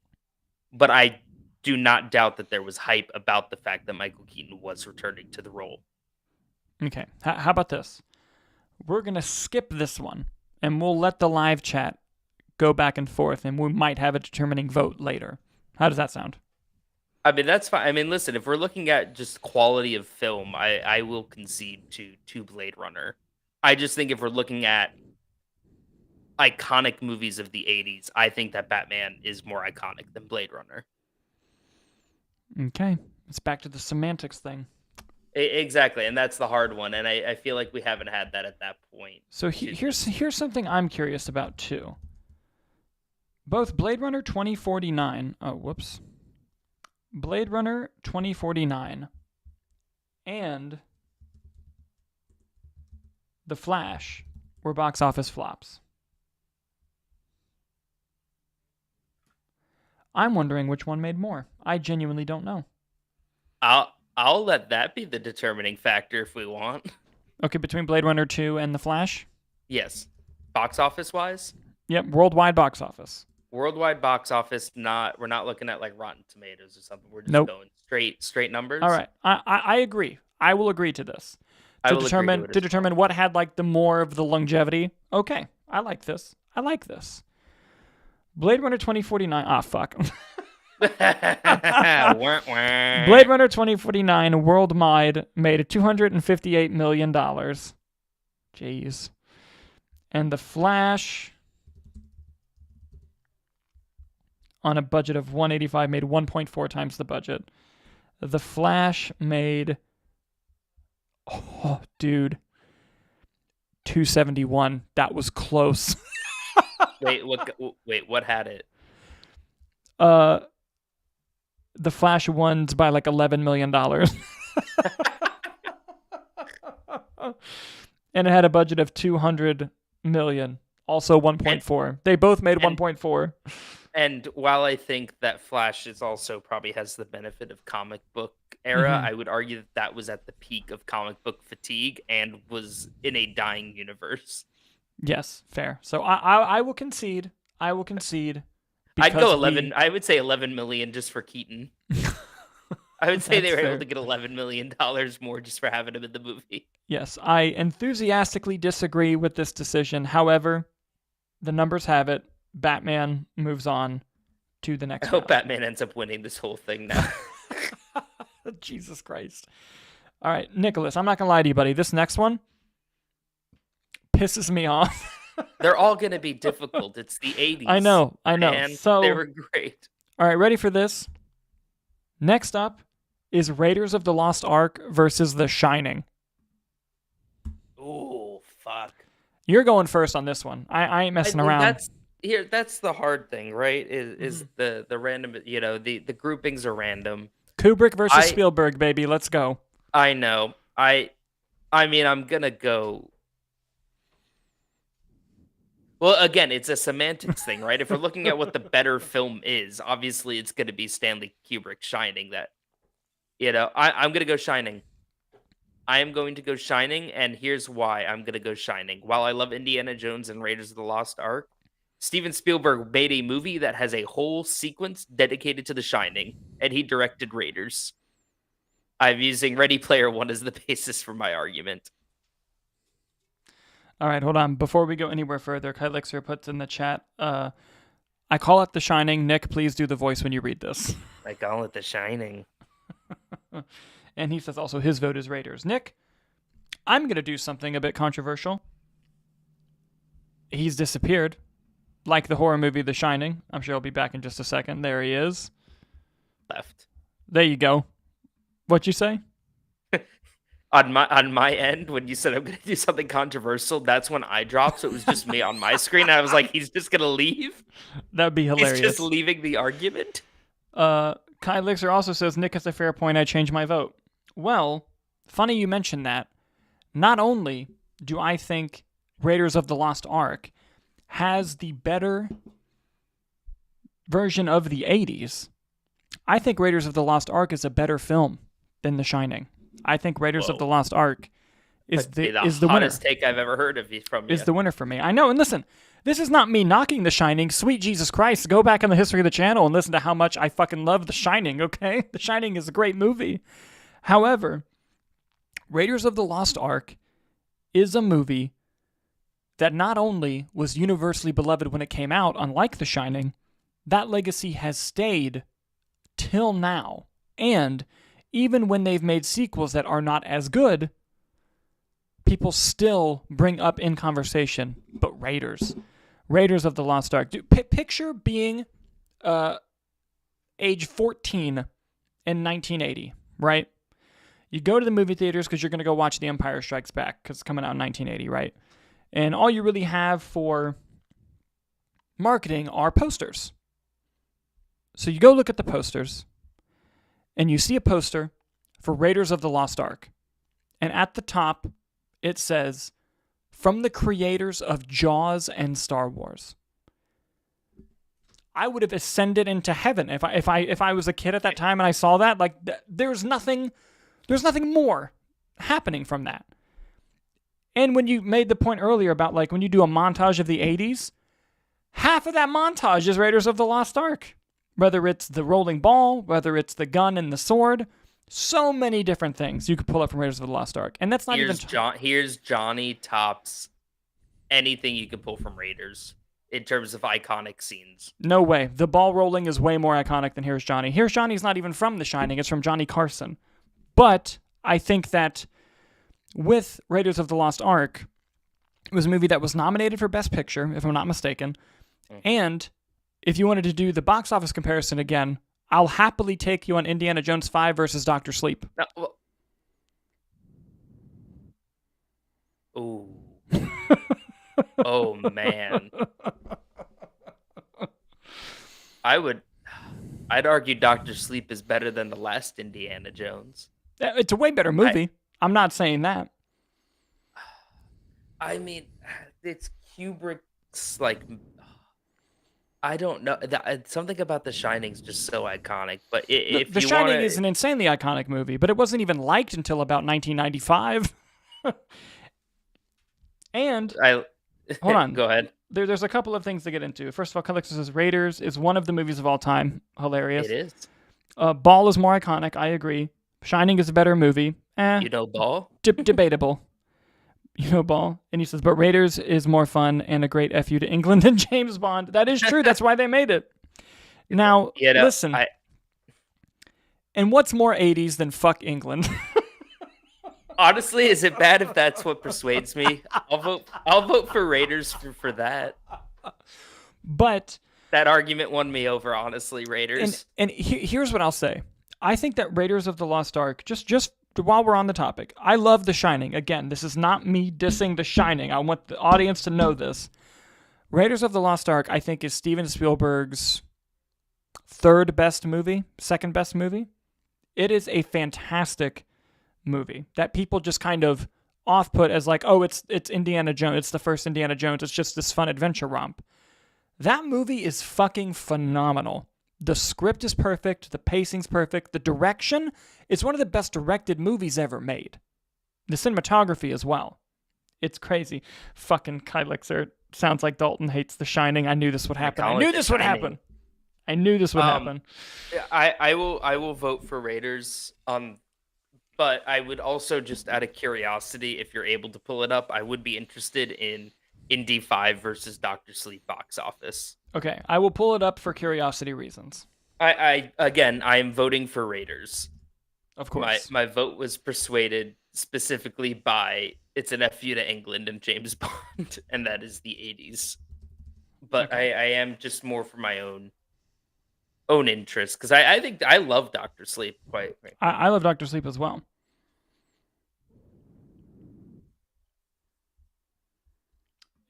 But I do not doubt that there was hype about the fact that Michael Keaton was returning to the role. Okay, how about this? We're going to skip this one. And we'll let the live chat go back and forth, and we might have a determining vote later. How does that sound? I mean, that's fine. I mean, listen, if we're looking at just quality of film, I will concede to Blade Runner. I just think if we're looking at iconic movies of the 80s, I think that Batman is more iconic than Blade Runner. Okay. It's back to the semantics thing. Exactly, and that's the hard one, and I feel like we haven't had that at that point. So here's something I'm curious about, too. Both Blade Runner 2049... Oh, whoops. Blade Runner 2049 and The Flash were box office flops. I'm wondering which one made more. I genuinely don't know. I'll let that be the determining factor if we want. Okay, between Blade Runner 2 and The Flash? Yes. Box office wise? Yep, worldwide box office. Worldwide box office, we're not looking at like Rotten Tomatoes or something. We're just going straight numbers. All right. I agree. I will agree to this. To determine what had like the more of the longevity. Okay. I like this. Blade Runner 2049. Ah, fuck. Blade Runner 2049 worldwide made $258 million. Jeez. And The Flash, on a budget of $185, made 1.4 times the budget. The Flash made, 271. That was close. Wait, what had it? The Flash won by like $11 million. And it had a budget of $200 million. Also 1.4. They both made 1.4. And while I think that Flash is also probably has the benefit of comic book era, I would argue that was at the peak of comic book fatigue and was in a dying universe. Yes, fair. So I will concede. I will concede. I'd go 11. I would say 11 million just for Keaton. I would say they were able to get $11 million more just for having him in the movie. Yes, I enthusiastically disagree with this decision. However, the numbers have it. Batman moves on to the next I hope round. Batman ends up winning this whole thing now. Jesus Christ. All right, Nicholas, I'm not going to lie to you, buddy. This next one pisses me off. They're all going to be difficult. It's the 80s. I know. And so they were great. All right, ready for this? Next up is Raiders of the Lost Ark versus The Shining. Ooh, fuck. You're going first on this one. I ain't messing around. That's the hard thing, right? Is the random, the groupings are random. Kubrick versus Spielberg, baby. Let's go. I know. I mean, I'm going to go. Well, again, it's a semantics thing, right? If we're looking at what the better film is, obviously it's going to be Stanley Kubrick Shining. I'm going to go Shining. I am going to go Shining, and here's why I'm going to go Shining. While I love Indiana Jones and Raiders of the Lost Ark, Steven Spielberg made a movie that has a whole sequence dedicated to The Shining, and he directed Raiders. I'm using Ready Player One as the basis for my argument. All right, hold on. Before we go anywhere further, Kylixer puts in the chat, I call it The Shining. Nick, please do the voice when you read this. I call it The Shining. And he says also his vote is Raiders. Nick, I'm going to do something a bit controversial. He's disappeared. Like the horror movie The Shining. I'm sure he'll be back in just a second. There he is. Left. There you go. What'd you say? On my end, when you said I'm going to do something controversial, that's when I dropped. So it was just me on my screen. I was like, he's just going to leave? That'd be hilarious. He's just leaving the argument? Kai Lixer also says, Nick has a fair point. I changed my vote. Well, funny you mentioned that. Not only do I think Raiders of the Lost Ark has the better version of the 80s, I think Raiders of the Lost Ark is a better film than The Shining. I think Raiders of the Lost Ark is the winner. Hottest take I've ever heard of you from you. Is the winner for me. I know, and listen, this is not me knocking The Shining. Sweet Jesus Christ, go back in the history of the channel and listen to how much I fucking love The Shining, okay? The Shining is a great movie. However, Raiders of the Lost Ark is a movie that not only was universally beloved when it came out, unlike The Shining, that legacy has stayed till now. And even when they've made sequels that are not as good, people still bring up in conversation. But Raiders of the Lost Ark. Dude, picture being age 14 in 1980, right? You go to the movie theaters because you're going to go watch The Empire Strikes Back because it's coming out in 1980, right? And all you really have for marketing are posters. So you go look at the posters, and you see a poster for Raiders of the Lost Ark. And at the top, it says, from the creators of Jaws and Star Wars. I would have ascended into heaven if I was a kid at that time and I saw that. Like, there's nothing more happening from that. And when you made the point earlier about, like, when you do a montage of the 80s, half of that montage is Raiders of the Lost Ark. Whether it's the rolling ball, whether it's the gun and the sword, so many different things you could pull up from Raiders of the Lost Ark. And that's not here's Johnny tops anything you can pull from Raiders in terms of iconic scenes. No way. The ball rolling is way more iconic than Here's Johnny. Here's Johnny's not even from The Shining. It's from Johnny Carson. But I think that with Raiders of the Lost Ark, it was a movie that was nominated for Best Picture, if I'm not mistaken. And if you wanted to do the box office comparison again, I'll happily take you on Indiana Jones 5 versus Dr. Sleep. Ooh. Oh man, I would. I'd argue Doctor Sleep is better than the last Indiana Jones. It's a way better movie. I'm not saying that. I mean, it's Kubrick's like. I don't know. Something about The Shining is just so iconic. But if The you Shining wanna, is an insanely iconic movie, but it wasn't even liked until about 1995. And I hold on. Go ahead. There's a couple of things to get into. First of all, Calixtus says Raiders is one of the movies of all time. Hilarious. It is. Ball is more iconic. I agree. Shining is a better movie. You know, Ball. Debatable. You know, Ball. And he says, but Raiders is more fun and a great FU to England than James Bond. That is true. That's why they made it. Now, listen. And what's more 80s than fuck England? Honestly, is it bad if that's what persuades me? I'll vote for Raiders for that. But that argument won me over, honestly, Raiders. And here's what I'll say. I think that Raiders of the Lost Ark, just while we're on the topic, I love The Shining. Again, this is not me dissing The Shining. I want the audience to know this. Raiders of the Lost Ark, I think, is Steven Spielberg's third best movie, second best movie. It is a fantastic movie that people just kind of off-put as like, oh, it's Indiana Jones. It's the first Indiana Jones. It's just this fun adventure romp. That movie is fucking phenomenal. The script is perfect. The pacing's perfect. The direction is one of the best directed movies ever made. The cinematography as well. It's crazy. Fucking Kylixer sounds like Dalton hates The Shining. I knew this would happen. I knew this would happen. I knew this would happen. I will vote for Raiders. But I would also, just out of curiosity, if you're able to pull it up, I would be interested in Indy 5 versus Dr. Sleep box office. Okay, I will pull it up for curiosity reasons. I am voting for Raiders. Of course. My vote was persuaded specifically by it's an FU to England and James Bond, and that is the 80s. But okay. I am just more for my own interest, because I think I love Dr. Sleep quite. I love Dr. Sleep as well.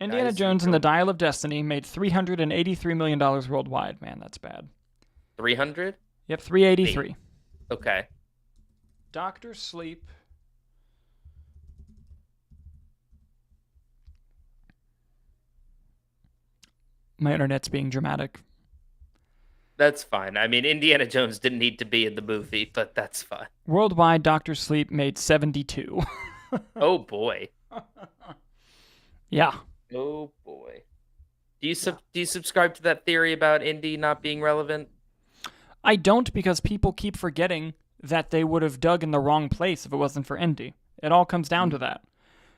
Indiana Jones and the Dial of Destiny made $383 million worldwide. Man, that's bad. 300? Yep, 383. Okay. Dr. Sleep. My internet's being dramatic. That's fine. I mean, Indiana Jones didn't need to be in the movie, but that's fine. Worldwide, Dr. Sleep made 72. Oh, boy. Yeah. Oh, boy. Do you subscribe to that theory about Indy not being relevant? I don't, because people keep forgetting that they would have dug in the wrong place if it wasn't for Indy. It all comes down to that.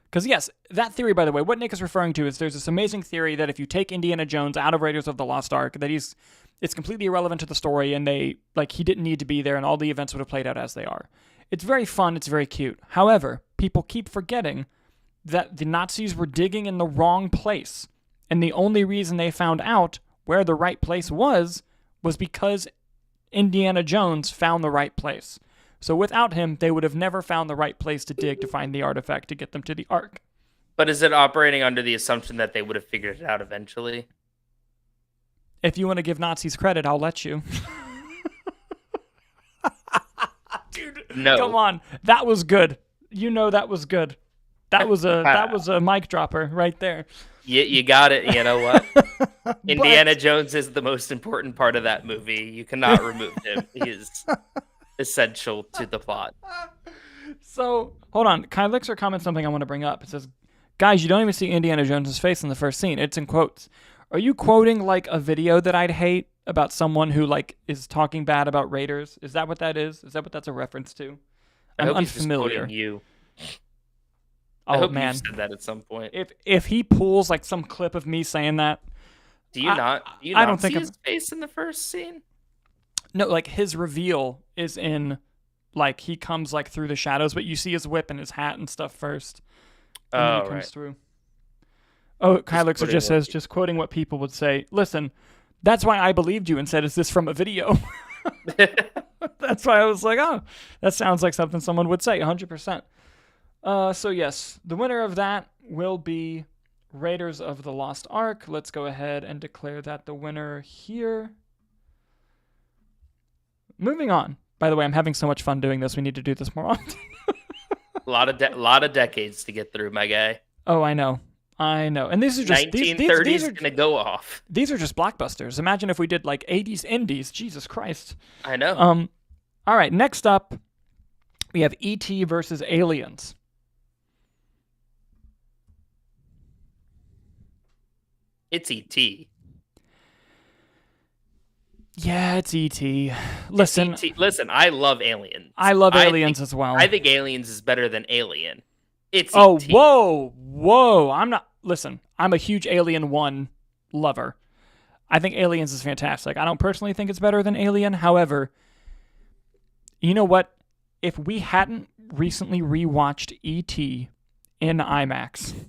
Because, yes, that theory, by the way, what Nick is referring to is there's this amazing theory that if you take Indiana Jones out of Raiders of the Lost Ark, that it's completely irrelevant to the story, and he didn't need to be there, and all the events would have played out as they are. It's very fun. It's very cute. However, people keep forgetting that the Nazis were digging in the wrong place, and the only reason they found out where the right place was because Indiana Jones found the right place. So without him, they would have never found the right place to dig to find the artifact to get them to the Ark. But is it operating under the assumption that they would have figured it out eventually? If you want to give Nazis credit, I'll let you. Dude, no. Come on. That was good. You know that was good. That was a mic dropper right there. You got it. You know what? Indiana Jones is the most important part of that movie. You cannot remove him. He is essential to the plot. So, hold on. Kylixer comments something I want to bring up. It says, guys, you don't even see Indiana Jones' face in the first scene. It's in quotes. Are you quoting like a video that I'd hate about someone who is talking bad about Raiders? Is that what that is? Is that what that's a reference to? I'm unfamiliar. You. Oh, I hope man. you said that at some point. If he pulls some clip of me saying that, do you not see his face in the first scene? No, his reveal is in he comes through the shadows, but you see his whip and his hat and stuff first. And then he comes through. Oh, Kylixer just says, just quoting what people would say. Listen, that's why I believed you and said, is this from a video? That's why I was like, oh, that sounds like something someone would say, 100%. So yes, the winner of that will be Raiders of the Lost Ark. Let's go ahead and declare that the winner here. Moving on. By the way, I'm having so much fun doing this. We need to do this more often. A lot of decades to get through, my guy. Oh, I know. And these are just 1930s gonna go off. These are just blockbusters. Imagine if we did like 80s indies. Jesus Christ. I know. All right. Next up, we have E.T. versus Aliens. It's E.T. Yeah, it's E.T. Listen, Listen, I love Aliens. I love Aliens as well. I think Aliens is better than Alien. It's E.T. Whoa. I'm a huge Alien 1 lover. I think Aliens is fantastic. I don't personally think it's better than Alien. However, you know what? If we hadn't recently rewatched E.T. in IMAX,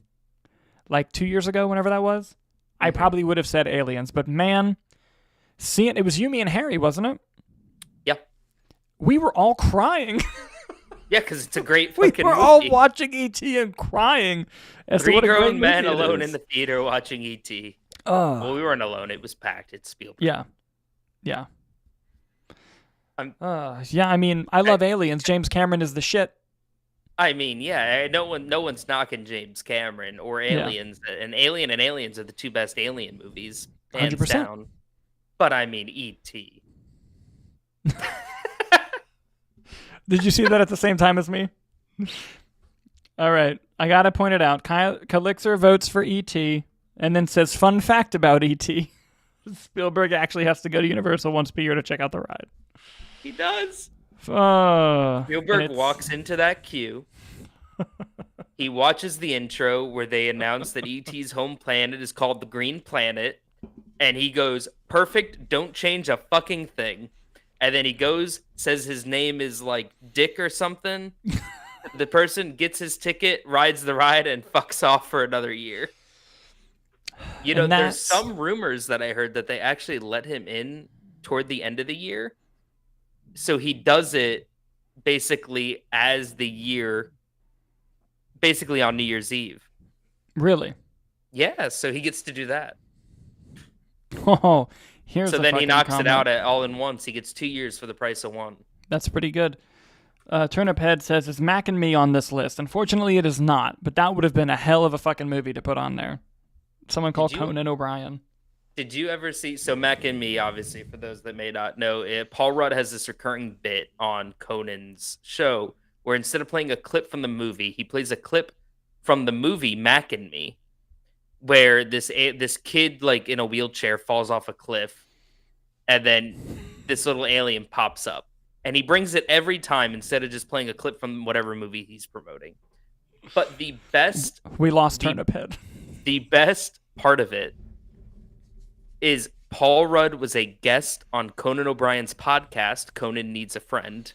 like 2 years ago, whenever that was, I probably would have said Aliens. But man, it was you, me, and Harry, wasn't it? Yeah. We were all crying. Yeah, because it's a great fucking movie. We were all watching E.T. and crying. Three grown men alone in the theater watching E.T. Well, we weren't alone. It was packed. It's Spielberg. Yeah. I mean, I love Aliens. James Cameron is the shit. I mean, yeah, no one's knocking James Cameron or Aliens. Yeah. And Alien and Aliens are the two best Alien movies, hands 100%. down. But I mean, E.T. Did you see that at the same time as me? All right. I got to point it out. Calixer votes for E.T. and then says, fun fact about E.T. Spielberg actually has to go to Universal once per year to check out the ride. He does. Spielberg walks into that queue. He watches the intro where they announce that E.T.'s home planet is called the Green Planet. And he goes, perfect, don't change a fucking thing. And then he goes, says his name is like Dick or something. The person gets his ticket, rides the ride, and fucks off for another year. You know, there's some rumors that I heard that they actually let him in toward the end of the year. So he does it basically as the year, basically on New Year's Eve. Really? Yeah, so he gets to do that. Oh, here's so then he knocks comment. It out at all in once. He gets 2 years for the price of one. That's pretty good. Turnip Head says, is Mac and Me on this list? Unfortunately, it is not, but that would have been a hell of a fucking movie to put on there. Someone called Conan O'Brien. Did you ever see, so Mac and Me, obviously, for those that may not know, Paul Rudd has this recurring bit on Conan's show where instead of playing a clip from the movie, he plays a clip from the movie Mac and Me, where this kid, like, in a wheelchair falls off a cliff, and then this little alien pops up. And he brings it every time instead of just playing a clip from whatever movie he's promoting. But the best... We lost Turnip Head. The best part of it is Paul Rudd was a guest on Conan O'Brien's podcast, Conan Needs a Friend.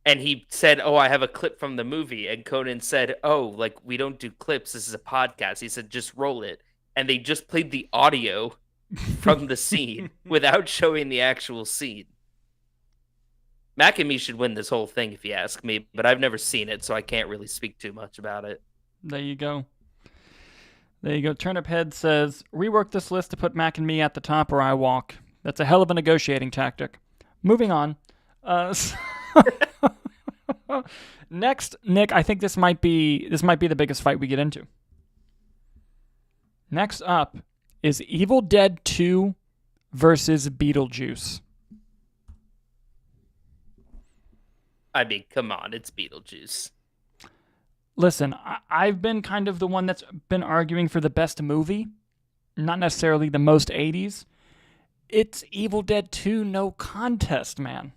And he said, oh, I have a clip from the movie. And Conan said, oh, like, we don't do clips. This is a podcast. He said, just roll it. And they just played the audio from the scene without showing the actual scene. Mac and Me should win this whole thing, if you ask me. But I've never seen it, so I can't really speak too much about it. There you go. Turnip Head says, rework this list to put Mac and Me at the top or I walk. That's a hell of a negotiating tactic. Moving on. Next, Nick, I think this might be the biggest fight we get into. Next up is Evil Dead 2 versus Beetlejuice. I mean, come on, it's Beetlejuice. Listen, I've been kind of the one that's been arguing for the best movie, not necessarily the most 80s. It's Evil Dead 2, no contest, man.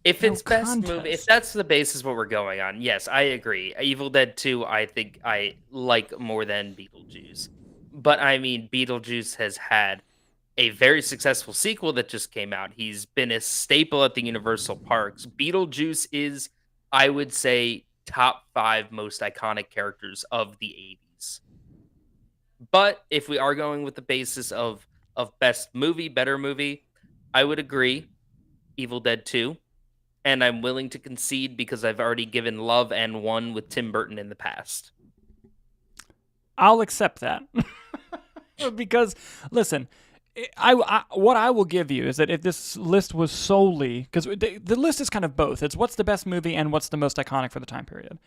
If it's best movie, if that's the basis what we're going on, yes, I agree. Evil Dead 2, I think I like more than Beetlejuice. But I mean, Beetlejuice has had a very successful sequel that just came out. He's been a staple at the Universal Parks. Beetlejuice is, I would say, top 5 most iconic characters of the 80s. But if we are going with the basis of best movie, better movie, I would agree, Evil Dead 2. And I'm willing to concede because I've already given love and won with Tim Burton in the past. I'll accept that. Because, listen, what I will give you is that if this list was solely, because the list is kind of both. It's what's the best movie and what's the most iconic for the time period.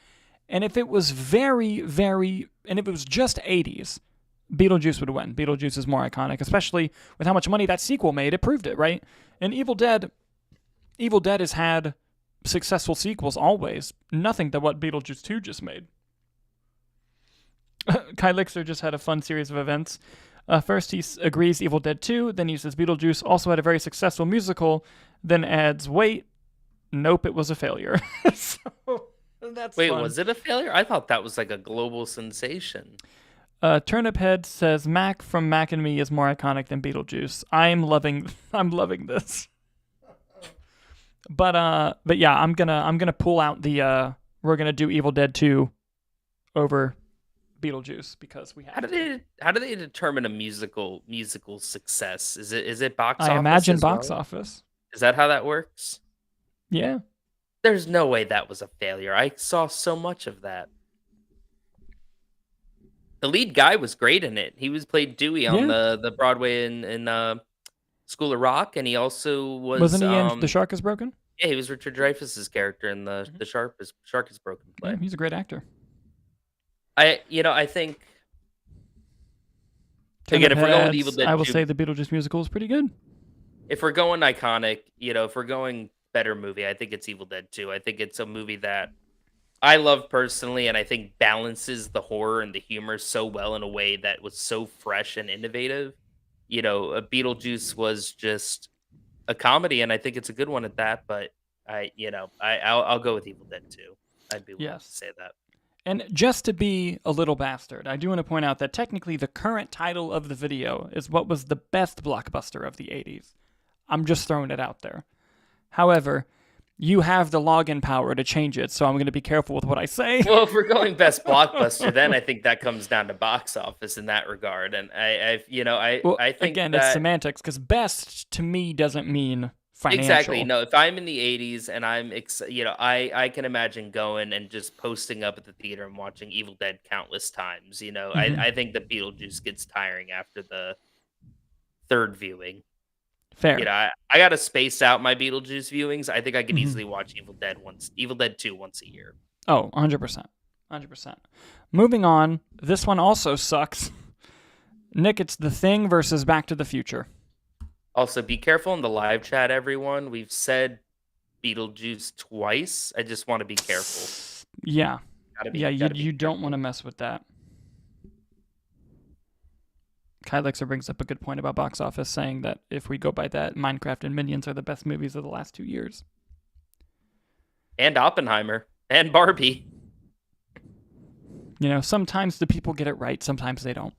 And if it was and if it was just 80s, Beetlejuice would win. Beetlejuice is more iconic, especially with how much money that sequel made. It proved it, right? And Evil Dead has had successful sequels always. Nothing that what Beetlejuice 2 just made. Kai Lixer just had a fun series of events. First, he agrees Evil Dead 2. Then he says Beetlejuice also had a very successful musical. Then adds, wait, nope, it was a failure. So that's Wait, fun. was it a failure? I thought that was like a global sensation. Turnip Head says Mac from Mac and Me is more iconic than Beetlejuice. I'm loving this. But yeah, I'm gonna pull out the we're gonna do Evil Dead 2 over Beetlejuice because we have. How do they determine a musical success? Is it box office? I imagine as box well? office. Is that how that works? Yeah. There's no way that was a failure. I saw so much of that. The lead guy was great in it. He was played Dewey on the Broadway in School of Rock, and he also was Wasn't he in The Shark is Broken? yeah, he was Richard Dreyfuss's character in the Shark is Broken play. Yeah, he's a great actor. I think again, if we're going with Evil Dead, I will say the Beetlejuice musical is pretty good. if we're going iconic, if we're going better movie, I think it's Evil Dead 2. I think it's a movie that I love personally, and I think balances the horror and the humor so well in a way that was so fresh and innovative. A Beetlejuice was just a comedy, and I think it's a good one at that. But I'll go with Evil Dead 2. I'd be willing to say that. And just to be a little bastard, I do want to point out that technically the current title of the video is what was the best blockbuster of the 80s. I'm just throwing it out there. However, you have the login power to change it, so I'm going to be careful with what I say. Well, if we're going best blockbuster, then I think that comes down to box office in that regard. And I think again, that, it's semantics because best to me doesn't mean financial. Exactly. No, if I'm in the 80s and I can imagine going and just posting up at the theater and watching Evil Dead countless times. I think the Beetlejuice gets tiring after the third viewing. Fair. I got to space out my Beetlejuice viewings. I think I could easily watch Evil Dead 2 once a year. Oh, 100%. 100%. Moving on, this one also sucks. Nick, it's The Thing versus Back to the Future. Also, be careful in the live chat, everyone. We've said Beetlejuice twice. I just want to be careful. Yeah. You don't want to mess with that. Kai Lexer brings up a good point about box office, saying that if we go by that, Minecraft and Minions are the best movies of the last 2 years. And Oppenheimer. And Barbie. Sometimes the people get it right, sometimes they don't.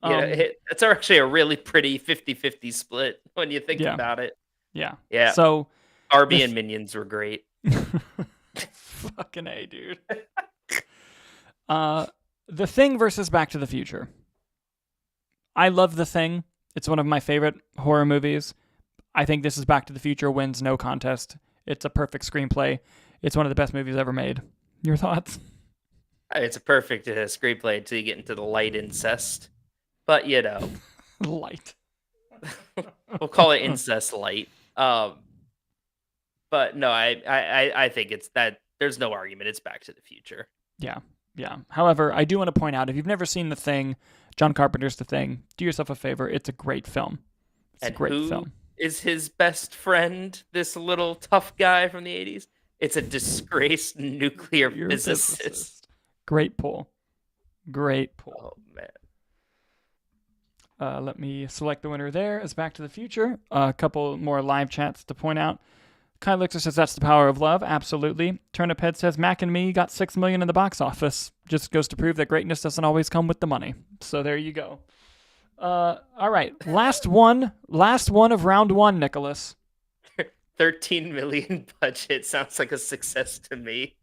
It's actually a really pretty 50-50 split when you think about it. Yeah. Yeah. So Barbie and Minions were great. Fucking A, dude. The Thing versus Back to the Future. I love The Thing. It's one of my favorite horror movies. I think this is Back to the Future wins no contest. It's a perfect screenplay. It's one of the best movies ever made. Your thoughts? It's a perfect screenplay until you get into the light incest. But, light. We'll call it incest light. But no, I think it's that there's no argument. It's Back to the Future. Yeah. However, I do want to point out, if you've never seen The Thing, John Carpenter's The Thing, do yourself a favor. It's a great film. Is his best friend, this little tough guy from the 80s? It's a disgraced nuclear physicist. Great pull. Oh, man. Let me select the winner there as Back to the Future. A couple more live chats to point out. Kai Lixer says that's the power of love. Absolutely. Turnip Head says Mac and Me got $6 million in the box office. Just goes to prove that greatness doesn't always come with the money. So there you go. All right. Last one of round one, Nicholas. 13 million budget sounds like a success to me.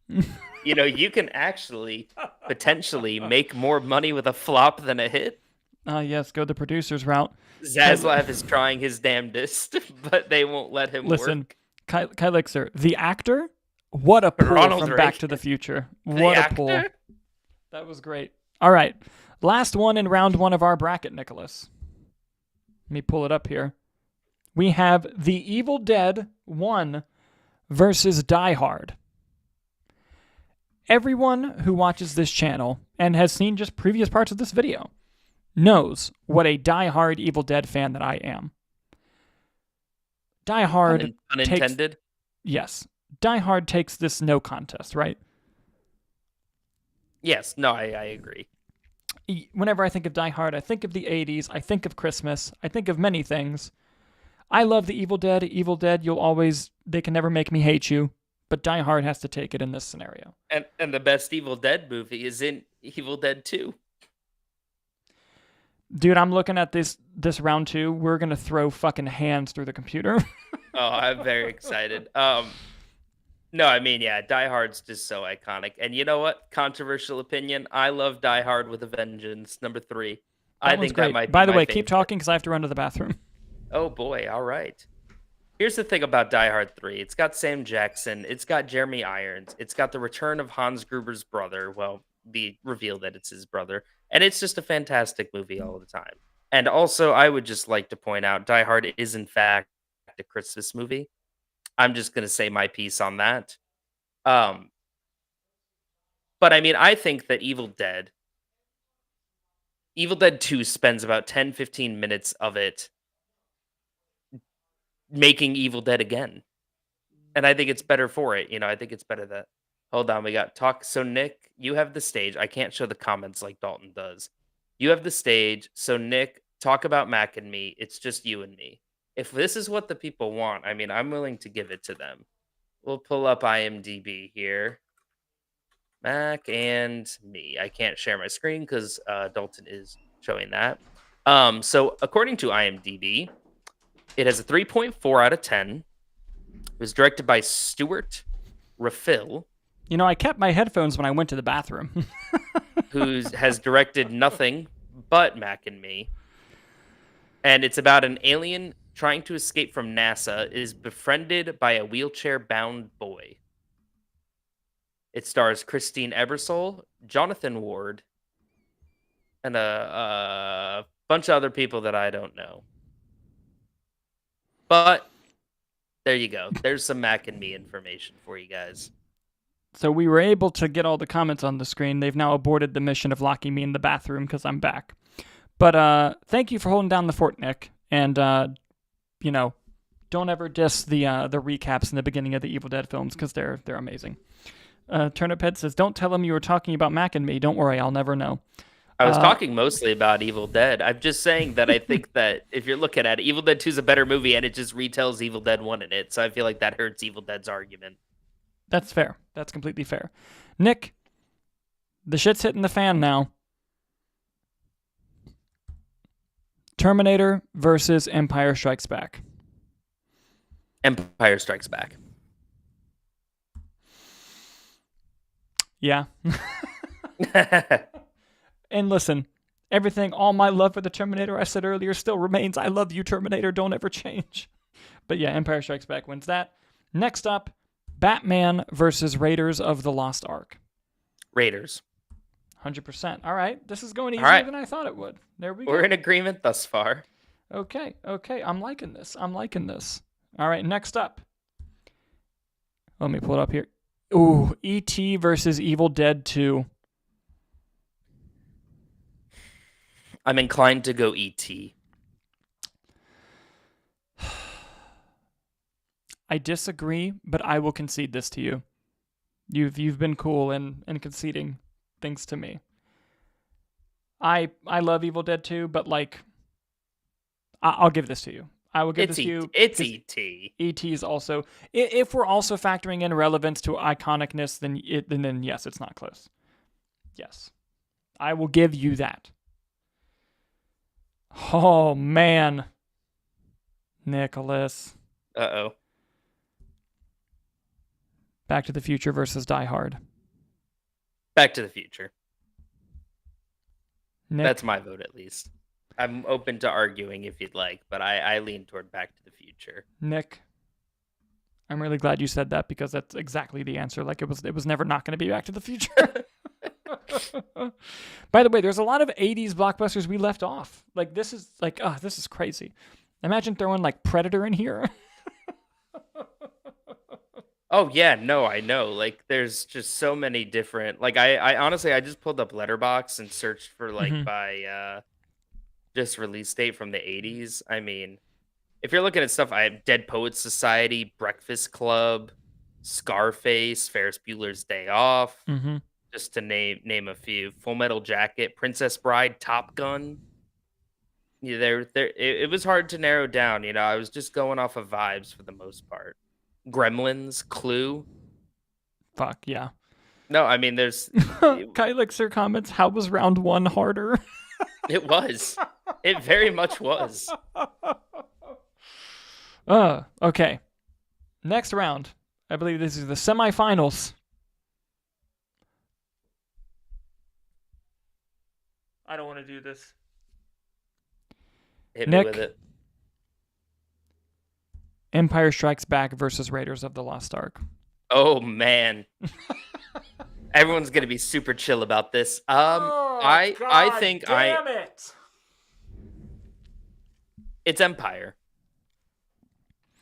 You can actually potentially make more money with a flop than a hit. Yes, go the producer's route. Zaslav is trying his damnedest, but they won't let him work. Kai Lixer, the actor, what a pull from Back to the Future. What a pull. That was great. All right. Last one in round one of our bracket, Nicholas. Let me pull it up here. We have The Evil Dead 1 versus Die Hard. Everyone who watches this channel and has seen just previous parts of this video knows what a die-hard Evil Dead fan that I am. Die Hard unintended. Yes. Die Hard takes this no contest, right? Yes. No, I agree. Whenever I think of Die Hard, I think of the 80s, I think of Christmas, I think of many things. I love the Evil Dead. Evil Dead, they can never make me hate you. But Die Hard has to take it in this scenario. And the best Evil Dead movie is in Evil Dead 2. Dude, I'm looking at this round 2. We're going to throw fucking hands through the computer. Oh, I'm very excited. No, I mean, yeah, Die Hard's just so iconic. And you know what? Controversial opinion. I love Die Hard with a Vengeance, number 3. I think great. That might be By the way, favorite. keep talking because I have to run to the bathroom. Oh, boy. All right. Here's the thing about Die Hard 3. It's got Sam Jackson. It's got Jeremy Irons. It's got the return of Hans Gruber's brother. Well, the reveal that it's his brother. And it's just a fantastic movie all the time. And also, I would just like to point out, Die Hard is, in fact, a Christmas movie. I'm just going to say my piece on that. But I mean, I think that Evil Dead 2 spends about 10-15 minutes of it making Evil Dead again. And I think it's better for it. I think it's better that. Hold on, we got talk. So, Nick, you have the stage. I can't show the comments like Dalton does. You have the stage. So, Nick, talk about Mac and me. It's just you and me. If this is what the people want, I mean, I'm willing to give it to them. We'll pull up IMDb here. Mac and me. I can't share my screen because Dalton is showing that. So, according to IMDb, it has a 3.4 out of 10. It was directed by Stuart Rafil. I kept my headphones when I went to the bathroom. Who has directed nothing but Mac and Me. And it's about an alien trying to escape from NASA is befriended by a wheelchair-bound boy. It stars Christine Ebersole, Jonathan Ward, and a bunch of other people that I don't know. But there you go. There's some Mac and Me information for you guys. So we were able to get all the comments on the screen. They've now aborted the mission of locking me in the bathroom because I'm back. But thank you for holding down the fort, Nick. And, don't ever diss the recaps in the beginning of the Evil Dead films because they're amazing. Turnip Head says, don't tell him you were talking about Mac and Me. Don't worry, I'll never know. I was talking mostly about Evil Dead. I'm just saying that I think that if you're looking at it, Evil Dead 2 is a better movie and it just retells Evil Dead 1 in it. So I feel like that hurts Evil Dead's argument. That's fair. That's completely fair. Nick, the shit's hitting the fan now. Terminator versus Empire Strikes Back. Empire Strikes Back. Yeah. And listen, all my love for the Terminator I said earlier still remains. I love you, Terminator. Don't ever change. But yeah, Empire Strikes Back wins that. Next up, Batman versus Raiders of the Lost Ark. Raiders. 100%. All right. This is going easier than I thought it would. There we go. We're in agreement thus far. Okay. I'm liking this. All right. Next up. Let me pull it up here. Ooh, E.T. versus Evil Dead 2. I'm inclined to go E.T. I disagree, but I will concede this to you. You've been cool in conceding things to me. I love Evil Dead 2, but I'll give this to you. I will give this to you. It's E.T. E.T. is also, if we're also factoring in relevance to iconicness, then yes, it's not close. Yes, I will give you that. Oh man, Nicholas. Uh-oh. Back to the Future versus Die Hard. Back to the Future. Nick? That's my vote, at least. I'm open to arguing if you'd like, but I lean toward Back to the Future. Nick, I'm really glad you said that because that's exactly the answer. It was never not going to be Back to the Future. By the way, there's a lot of 80s blockbusters we left off. Like, this is crazy. Imagine throwing like Predator in here. Oh yeah, no, I know. Like there's just so many different like I honestly I just pulled up Letterbox and searched for like hmm by just release date from the 80s. I mean, if you're looking at stuff I have Dead Poets Society, Breakfast Club, Scarface, Ferris Bueller's Day Off, hmm just to name a few. Full Metal Jacket, Princess Bride, Top Gun. Yeah, it was hard to narrow down, you know. I was just going off of vibes for the most part. Gremlins, Clue. Fuck yeah. No, I mean there's Kylixer comments, how was round one harder? it was. It very much was. Okay. Next round. I believe this is the semifinals. I don't want to do this. Hit Nick, me with it. Empire Strikes Back versus Raiders of the Lost Ark. Oh man. Everyone's gonna be super chill about this. I think damn it. it's Empire.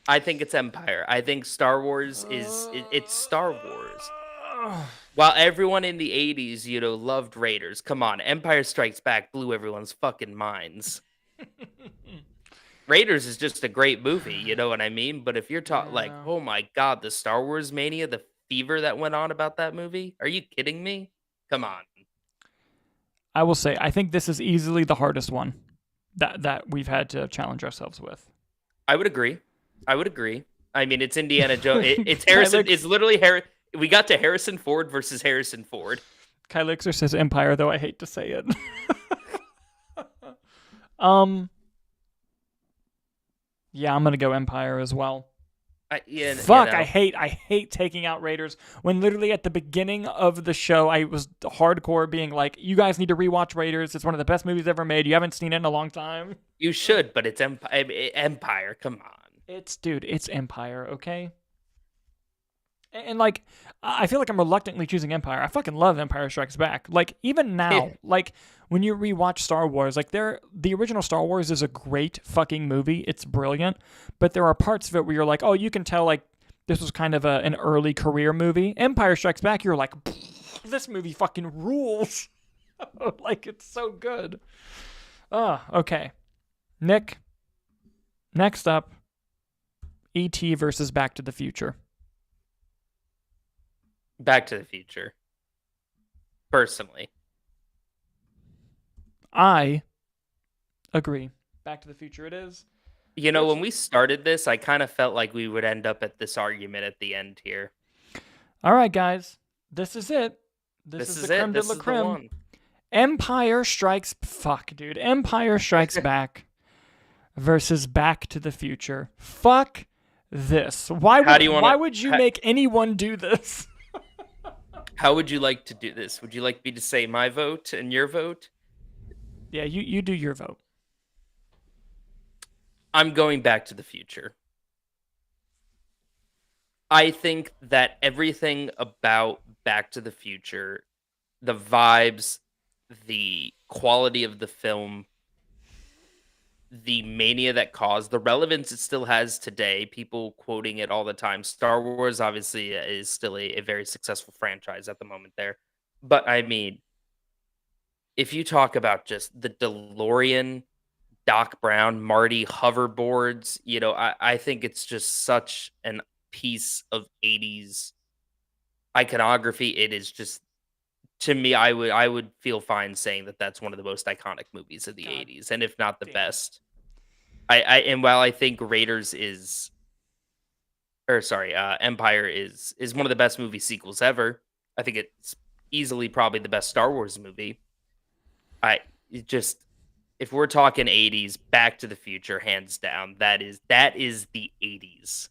I think it's Empire. I think Star Wars it's Star Wars. While everyone in the 80s, you know, loved Raiders. Come on, Empire Strikes Back blew everyone's fucking minds. Raiders is just a great movie, you know what I mean? But if you're talking like, Yeah. oh my god, the Star Wars mania, the fever that went on about that movie, are you kidding me? Come on. I will say, I think this is easily the hardest one that we've had to challenge ourselves with. I would agree. I mean, it's Indiana Jones. It's Harrison. It's literally Harry. We got to Harrison Ford versus Harrison Ford. Kylixer says Empire, though I hate to say it. Yeah, I'm gonna go Empire as well. Fuck! I hate taking out Raiders when literally at the beginning of the show I was hardcore being like, you guys need to rewatch Raiders. It's one of the best movies ever made. You haven't seen it in a long time. You should, but it's Empire. Come on. It's Empire, okay? And like, I feel like I'm reluctantly choosing Empire. I fucking love Empire Strikes Back. Like, even now, like, when you rewatch Star Wars, like, the original Star Wars is a great fucking movie. It's brilliant. But there are parts of it where you're like, oh, you can tell, like, this was kind of an early career movie. Empire Strikes Back, you're like, this movie fucking rules. Like, it's so good. Okay. Nick, next up, E.T. versus Back to the Future. Back to the Future. Personally. I agree. Back to the Future it is. You know, when we started this, I kind of felt like we would end up at this argument at the end here. All right, guys. This is it. This is the it. creme de This la is the creme. one. Empire Strikes Back versus Back to the Future. Fuck this. Why would you make anyone do this? How would you like to do this? Would you like me to say my vote and your vote? Yeah, you do your vote. I'm going Back to the Future. I think that everything about Back to the Future, the vibes, the quality of the film, the mania that caused, the relevance it still has today, people quoting it all the time. Star Wars obviously is still a very successful franchise at the moment there. But I mean, if you talk about just the DeLorean, Doc Brown, Marty hoverboards, you know, I think it's just such an piece of 80s iconography. It is just, to me, I would feel fine saying that that's one of the most iconic movies of the 80s, and if not the best. And while I think Empire is one of the best movie sequels ever. I think it's easily probably the best Star Wars movie. If we're talking 80s, Back to the Future, hands down, that is the 80s.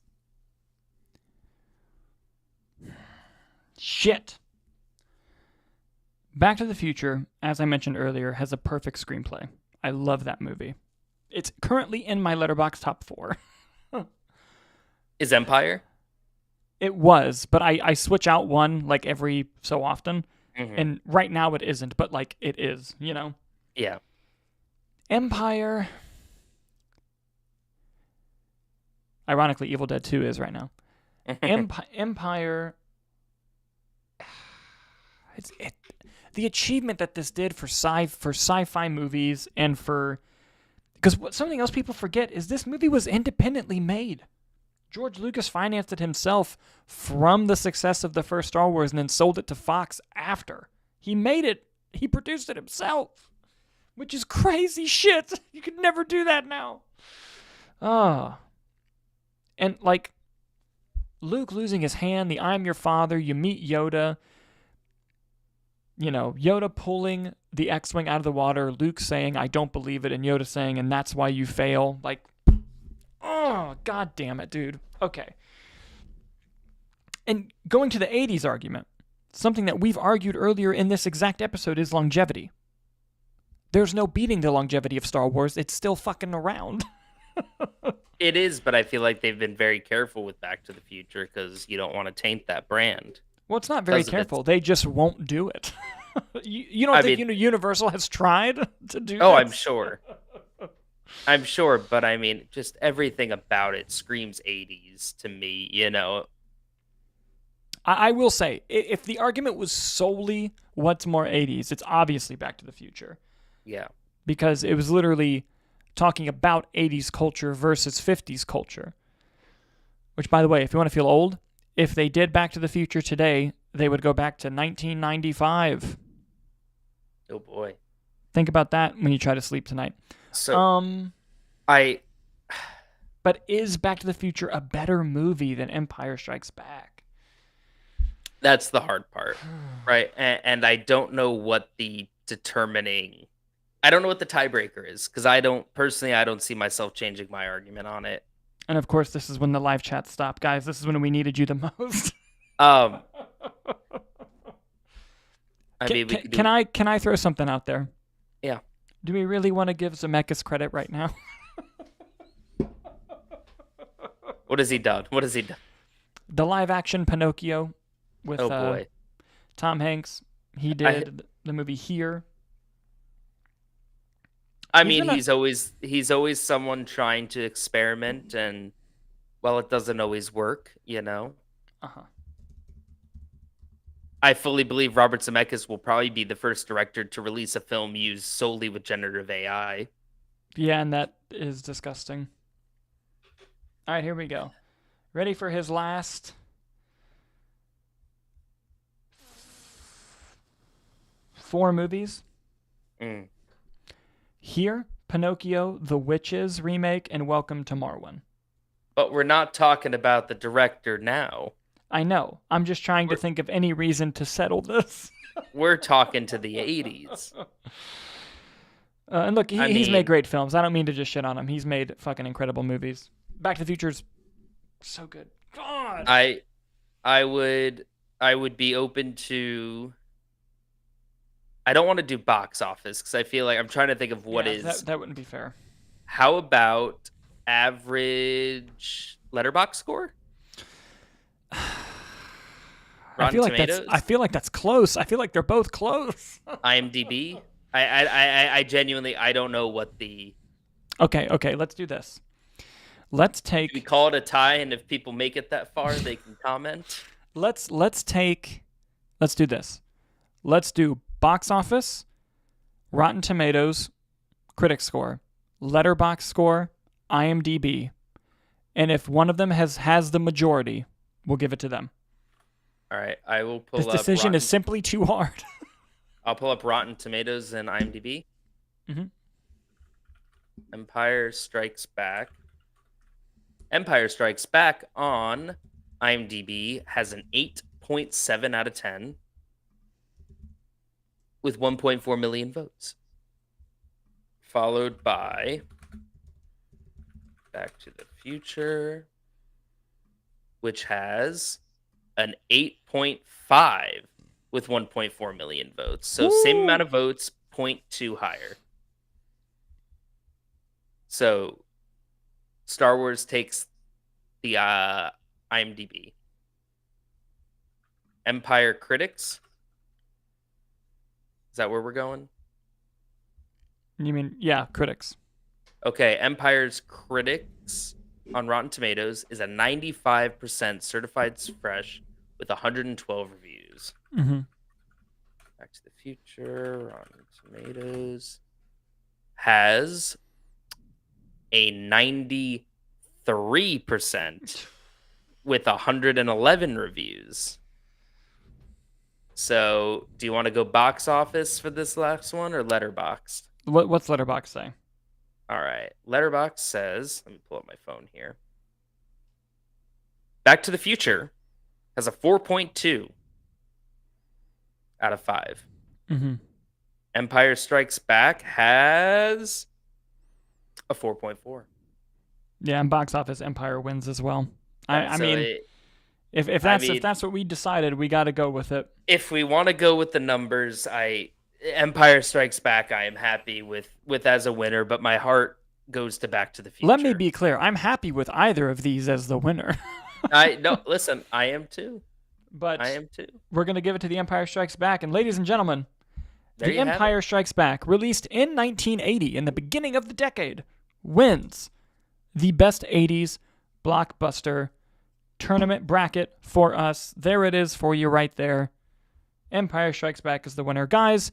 Shit. Back to the Future, as I mentioned earlier, has a perfect screenplay. I love that movie. It's currently in my Letterboxd top 4. Is Empire? It was, but I switch out one like every so often. Hmm. And right now it isn't, but like it is, you know? Yeah. Empire. Ironically, Evil Dead 2 is right now. Empire. The achievement that this did for sci-fi movies and for because something else people forget is this movie was independently made. George Lucas financed it himself from the success of the first Star Wars and then sold it to Fox after. He made it. He produced it himself, which is crazy shit. You could never do that now. Oh. And like Luke losing his hand, the I'm your father, you meet Yoda. You know, Yoda pulling the X-Wing out of the water, Luke saying, I don't believe it, and Yoda saying, and that's why you fail. Like, oh, god damn it, dude. Okay. And going to the 80s argument, something that we've argued earlier in this exact episode is longevity. There's no beating the longevity of Star Wars. It's still fucking around. It is, but I feel like they've been very careful with Back to the Future because you don't want to taint that brand. Well, it's not very careful. They just won't do it. You don't think Universal has tried to do Oh, this? I'm sure. I'm sure, but I mean, just everything about it screams 80s to me, you know? I will say, if the argument was solely what's more 80s, it's obviously Back to the Future. Yeah. Because it was literally talking about 80s culture versus 50s culture. Which, by the way, if you want to feel old, if they did Back to the Future today, they would go back to 1995. Oh boy. Think about that when you try to sleep tonight. So, But is Back to the Future a better movie than Empire Strikes Back? That's the hard part, right? And I don't know what the tiebreaker is because I don't see myself changing my argument on it. And of course, this is when the live chat stopped, guys. This is when we needed you the most. Can I throw something out there? Yeah. Do we really want to give Zemeckis credit right now? What has he done? The live action Pinocchio with Tom Hanks. He did the movie Here. I mean, he's always someone trying to experiment, and well, it doesn't always work, you know. I fully believe Robert Zemeckis will probably be the first director to release a film used solely with generative AI. Yeah, and that is disgusting. All right, here we go. Ready for his last 4 movies? Here, Pinocchio, The Witches remake, and Welcome to Marwen. But we're not talking about the director now. I know. I'm just trying to think of any reason to settle this. We're talking to the 80s. And look, he's made great films. I don't mean to just shit on him. He's made fucking incredible movies. Back to the Future's so good. God. I would be open to. I don't want to do box office because I feel like I'm trying to think of what is. That wouldn't be fair. How about average Letterboxd score? I feel like that's close. I feel like they're both close. IMDb. I genuinely don't know what the. Okay. Let's do this. Let's take. We call it a tie, and if people make it that far, they can comment. Let's do this. Let's do box office, Rotten Tomatoes, critic score, Letterboxd score, IMDb, and if one of them has the majority, we'll give it to them. All right, I will pull up. This decision is simply too hard. I'll pull up Rotten Tomatoes and IMDb. Mm-hmm. Empire Strikes Back. Empire Strikes Back on IMDb has an 8.7 out of 10 with 1.4 million votes. Followed by Back to the Future, which has an 8.5 with 1.4 million votes. So same amount of votes, 0.2 higher. So Star Wars takes the IMDb. Empire critics Is that where we're going? You mean, yeah, critics. Okay, Empire's critics on Rotten Tomatoes is a 95% certified fresh with 112 reviews. Mm-hmm. Back to the Future, Rotten Tomatoes has a 93% with 111 reviews. So, do you want to go box office for this last one or Letterboxd? What's Letterboxd say? All right. Letterboxd says, let me pull up my phone here. Back to the Future has a 4.2 out of 5. Mm-hmm. Empire Strikes Back has a 4.4. Yeah, and box office Empire wins as well. I So mean, if that's what we decided, we got to go with it. if we want to go with the numbers, Empire Strikes Back I am happy with as a winner, but my heart goes to Back to the Future. Let me be clear. I'm happy with either of these as the winner. Listen, I am too. But I am too. We're going to give it to The Empire Strikes Back. And ladies and gentlemen, The have Empire Strikes Back, released in 1980, in the beginning of the decade, wins the best 80s blockbuster tournament bracket for us. There it is for you right there. Empire Strikes Back is the winner. Guys,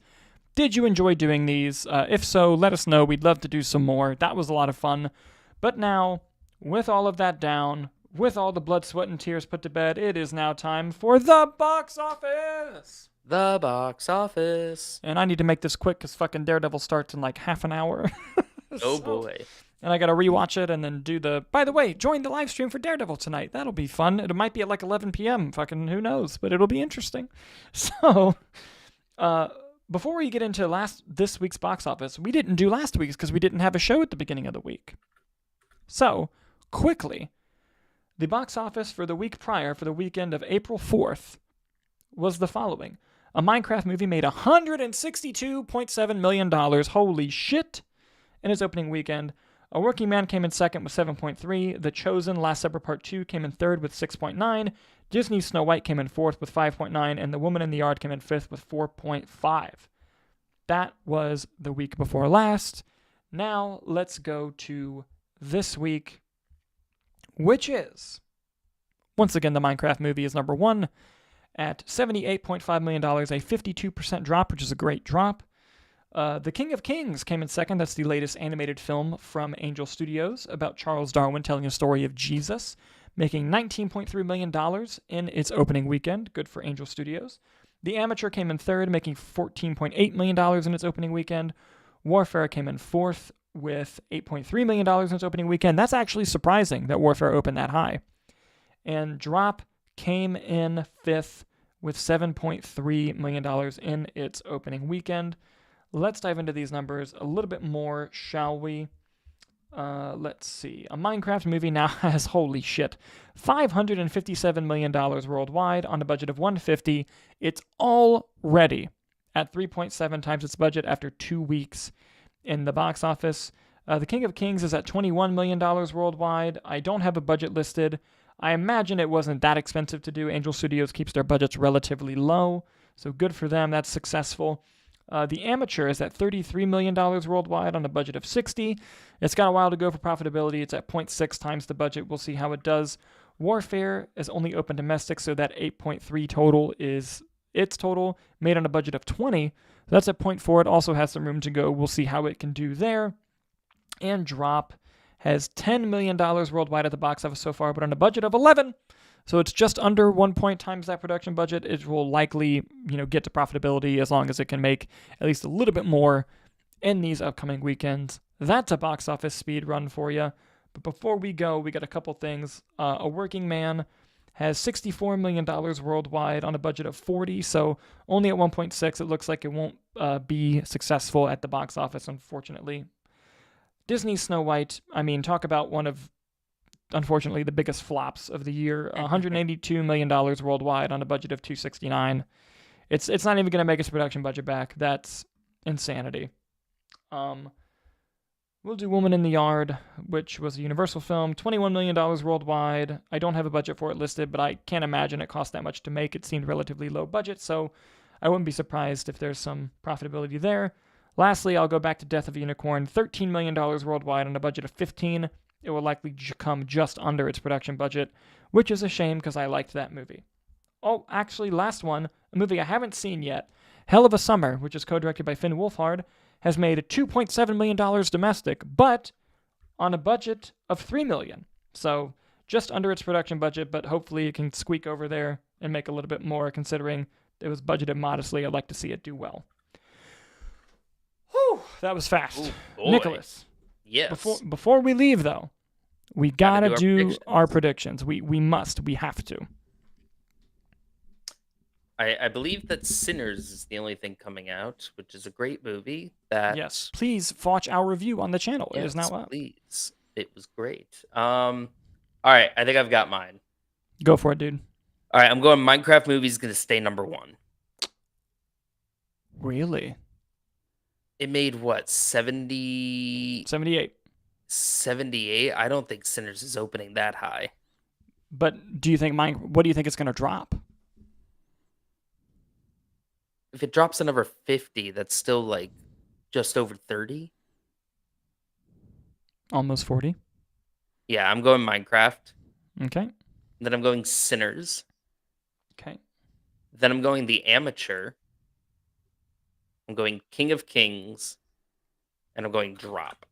did you enjoy doing these? If so, let us know. We'd love to do some more. That was a lot of fun. But now, with all of that down, with all the blood, sweat, and tears put to bed, it is now time for the box office. The box office. And I need to make this quick because fucking Daredevil starts in like half an hour. Oh boy. And I got to rewatch it and then do the... By the way, join the live stream for Daredevil tonight. That'll be fun. It might be at like 11 p.m. Fucking who knows, but it'll be interesting. So, before we get into this week's box office, we didn't do last week's because we didn't have a show at the beginning of the week. So, quickly, the box office for the week prior, for the weekend of April 4th, was the following. A Minecraft movie made $162.7 million. Holy shit! In its opening weekend. A Working Man came in second with 7.3. The Chosen, Last Supper Part 2 came in third with 6.9. Disney's Snow White came in fourth with 5.9. And The Woman in the Yard came in fifth with 4.5. That was the week before last. Now let's go to this week, which is, once again, the Minecraft movie is number one at $78.5 million, a 52% drop, which is a great drop. The King of Kings came in second. That's the latest animated film from Angel Studios about Charles Darwin telling a story of Jesus, making $19.3 million in its opening weekend. Good for Angel Studios. The Amateur came in third, making $14.8 million in its opening weekend. Warfare came in fourth with $8.3 million in its opening weekend. That's actually surprising that Warfare opened that high. And Drop came in fifth with $7.3 million in its opening weekend. Let's dive into these numbers a little bit more, shall we? Let's see. A Minecraft movie now has, holy shit, $557 million worldwide on a budget of $150. It's already at 3.7 times its budget after 2 weeks in the box office. The King of Kings is at $21 million worldwide. I don't have a budget listed. I imagine it wasn't that expensive to do. Angel Studios keeps their budgets relatively low, so good for them. That's successful. The Amateur is at $33 million worldwide on a budget of $60. It's got a while to go for profitability. It's at 0.6 times the budget. We'll see how it does. Warfare is only open domestic, so that 8.3 total is its total, made on a budget of 20. That's at 0.4. It also has some room to go. We'll see how it can do there. And Drop has $10 million worldwide at the box office so far, but on a budget of 11. So it's just under 1 point times that production budget. It will likely, get to profitability as long as it can make at least a little bit more in these upcoming weekends. That's a box office speed run for you. But before we go, we got a couple things. A Working Man has $64 million worldwide on a budget of 40, so only at 1.6. It looks like it won't be successful at the box office, unfortunately. Disney's Snow White, talk about one of, unfortunately, the biggest flops of the year. $182 million worldwide on a budget of $269. It's not even going to make its production budget back. That's insanity. We'll do Woman in the Yard, which was a Universal film. $21 million worldwide. I don't have a budget for it listed, but I can't imagine it cost that much to make. It seemed relatively low budget, so I wouldn't be surprised if there's some profitability there. Lastly, I'll go back to Death of a Unicorn. $13 million worldwide on a budget of 15. It will likely come just under its production budget, which is a shame because I liked that movie. Oh, actually, last one, a movie I haven't seen yet. Hell of a Summer, which is co-directed by Finn Wolfhard, has made $2.7 million domestic, but on a budget of $3 million. So just under its production budget, but hopefully it can squeak over there and make a little bit more, considering it was budgeted modestly. I'd like to see it do well. Whew, that was fast. Ooh, Nicholas. Yes. Before we leave, though, we gotta do our predictions. predictions. We have to. I believe that Sinners is the only thing coming out, which is a great movie. That Yes, please watch our review on the channel. It is yes, now up. please. It was great. All right, I think I've got mine. Go for it, dude. All right, I'm going Minecraft movie is going to stay number one. Really? It made what, 70, 78. 78? I don't think Sinners is opening that high. But what do you think it's gonna drop? If it drops to number 50, that's still like just over 30. Almost 40. Yeah, I'm going Minecraft. Okay. Then I'm going Sinners. Okay. Then I'm going The Amateur. I'm going King of Kings. And I'm going Drop.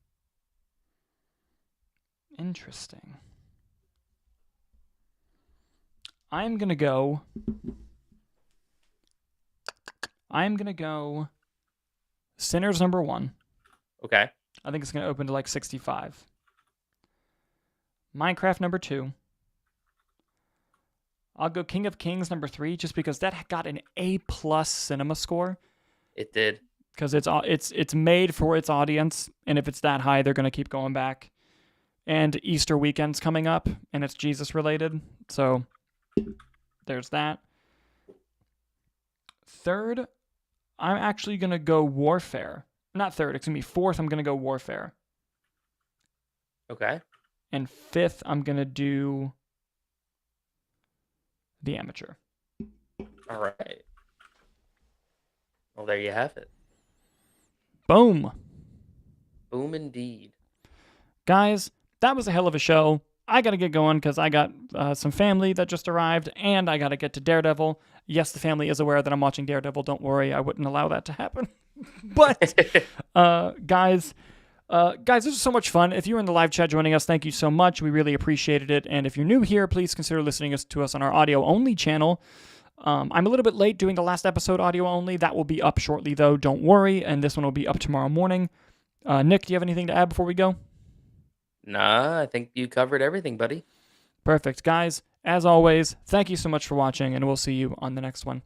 Interesting. I'm gonna go Sinners number 1. Okay. I think it's gonna open to like 65. Minecraft number 2. I'll go King of Kings number 3 just because that got an A+ cinema score. It did. Because it's made for its audience, and if it's that high, they're gonna keep going back. And Easter weekend's coming up, and it's Jesus related, so there's that. Third, I'm actually gonna go Warfare. Not third, excuse me. Fourth, I'm gonna go Warfare. Okay. And fifth, I'm gonna do The Amateur. All right. Well, there you have it. Boom. Boom indeed. Guys, that was a hell of a show. I got to get going because I got some family that just arrived, and I got to get to Daredevil. Yes, the family is aware that I'm watching Daredevil. Don't worry, I wouldn't allow that to happen. But, guys, this was so much fun. If you were in the live chat joining us, thank you so much. We really appreciated it. And if you're new here, please consider listening to us on our audio-only channel. I'm a little bit late doing the last episode audio only. That will be up shortly, though. Don't worry. And this one will be up tomorrow morning. Nick, do you have anything to add before we go? Nah, I think you covered everything, buddy. Perfect. Guys, as always, thank you so much for watching, and we'll see you on the next one.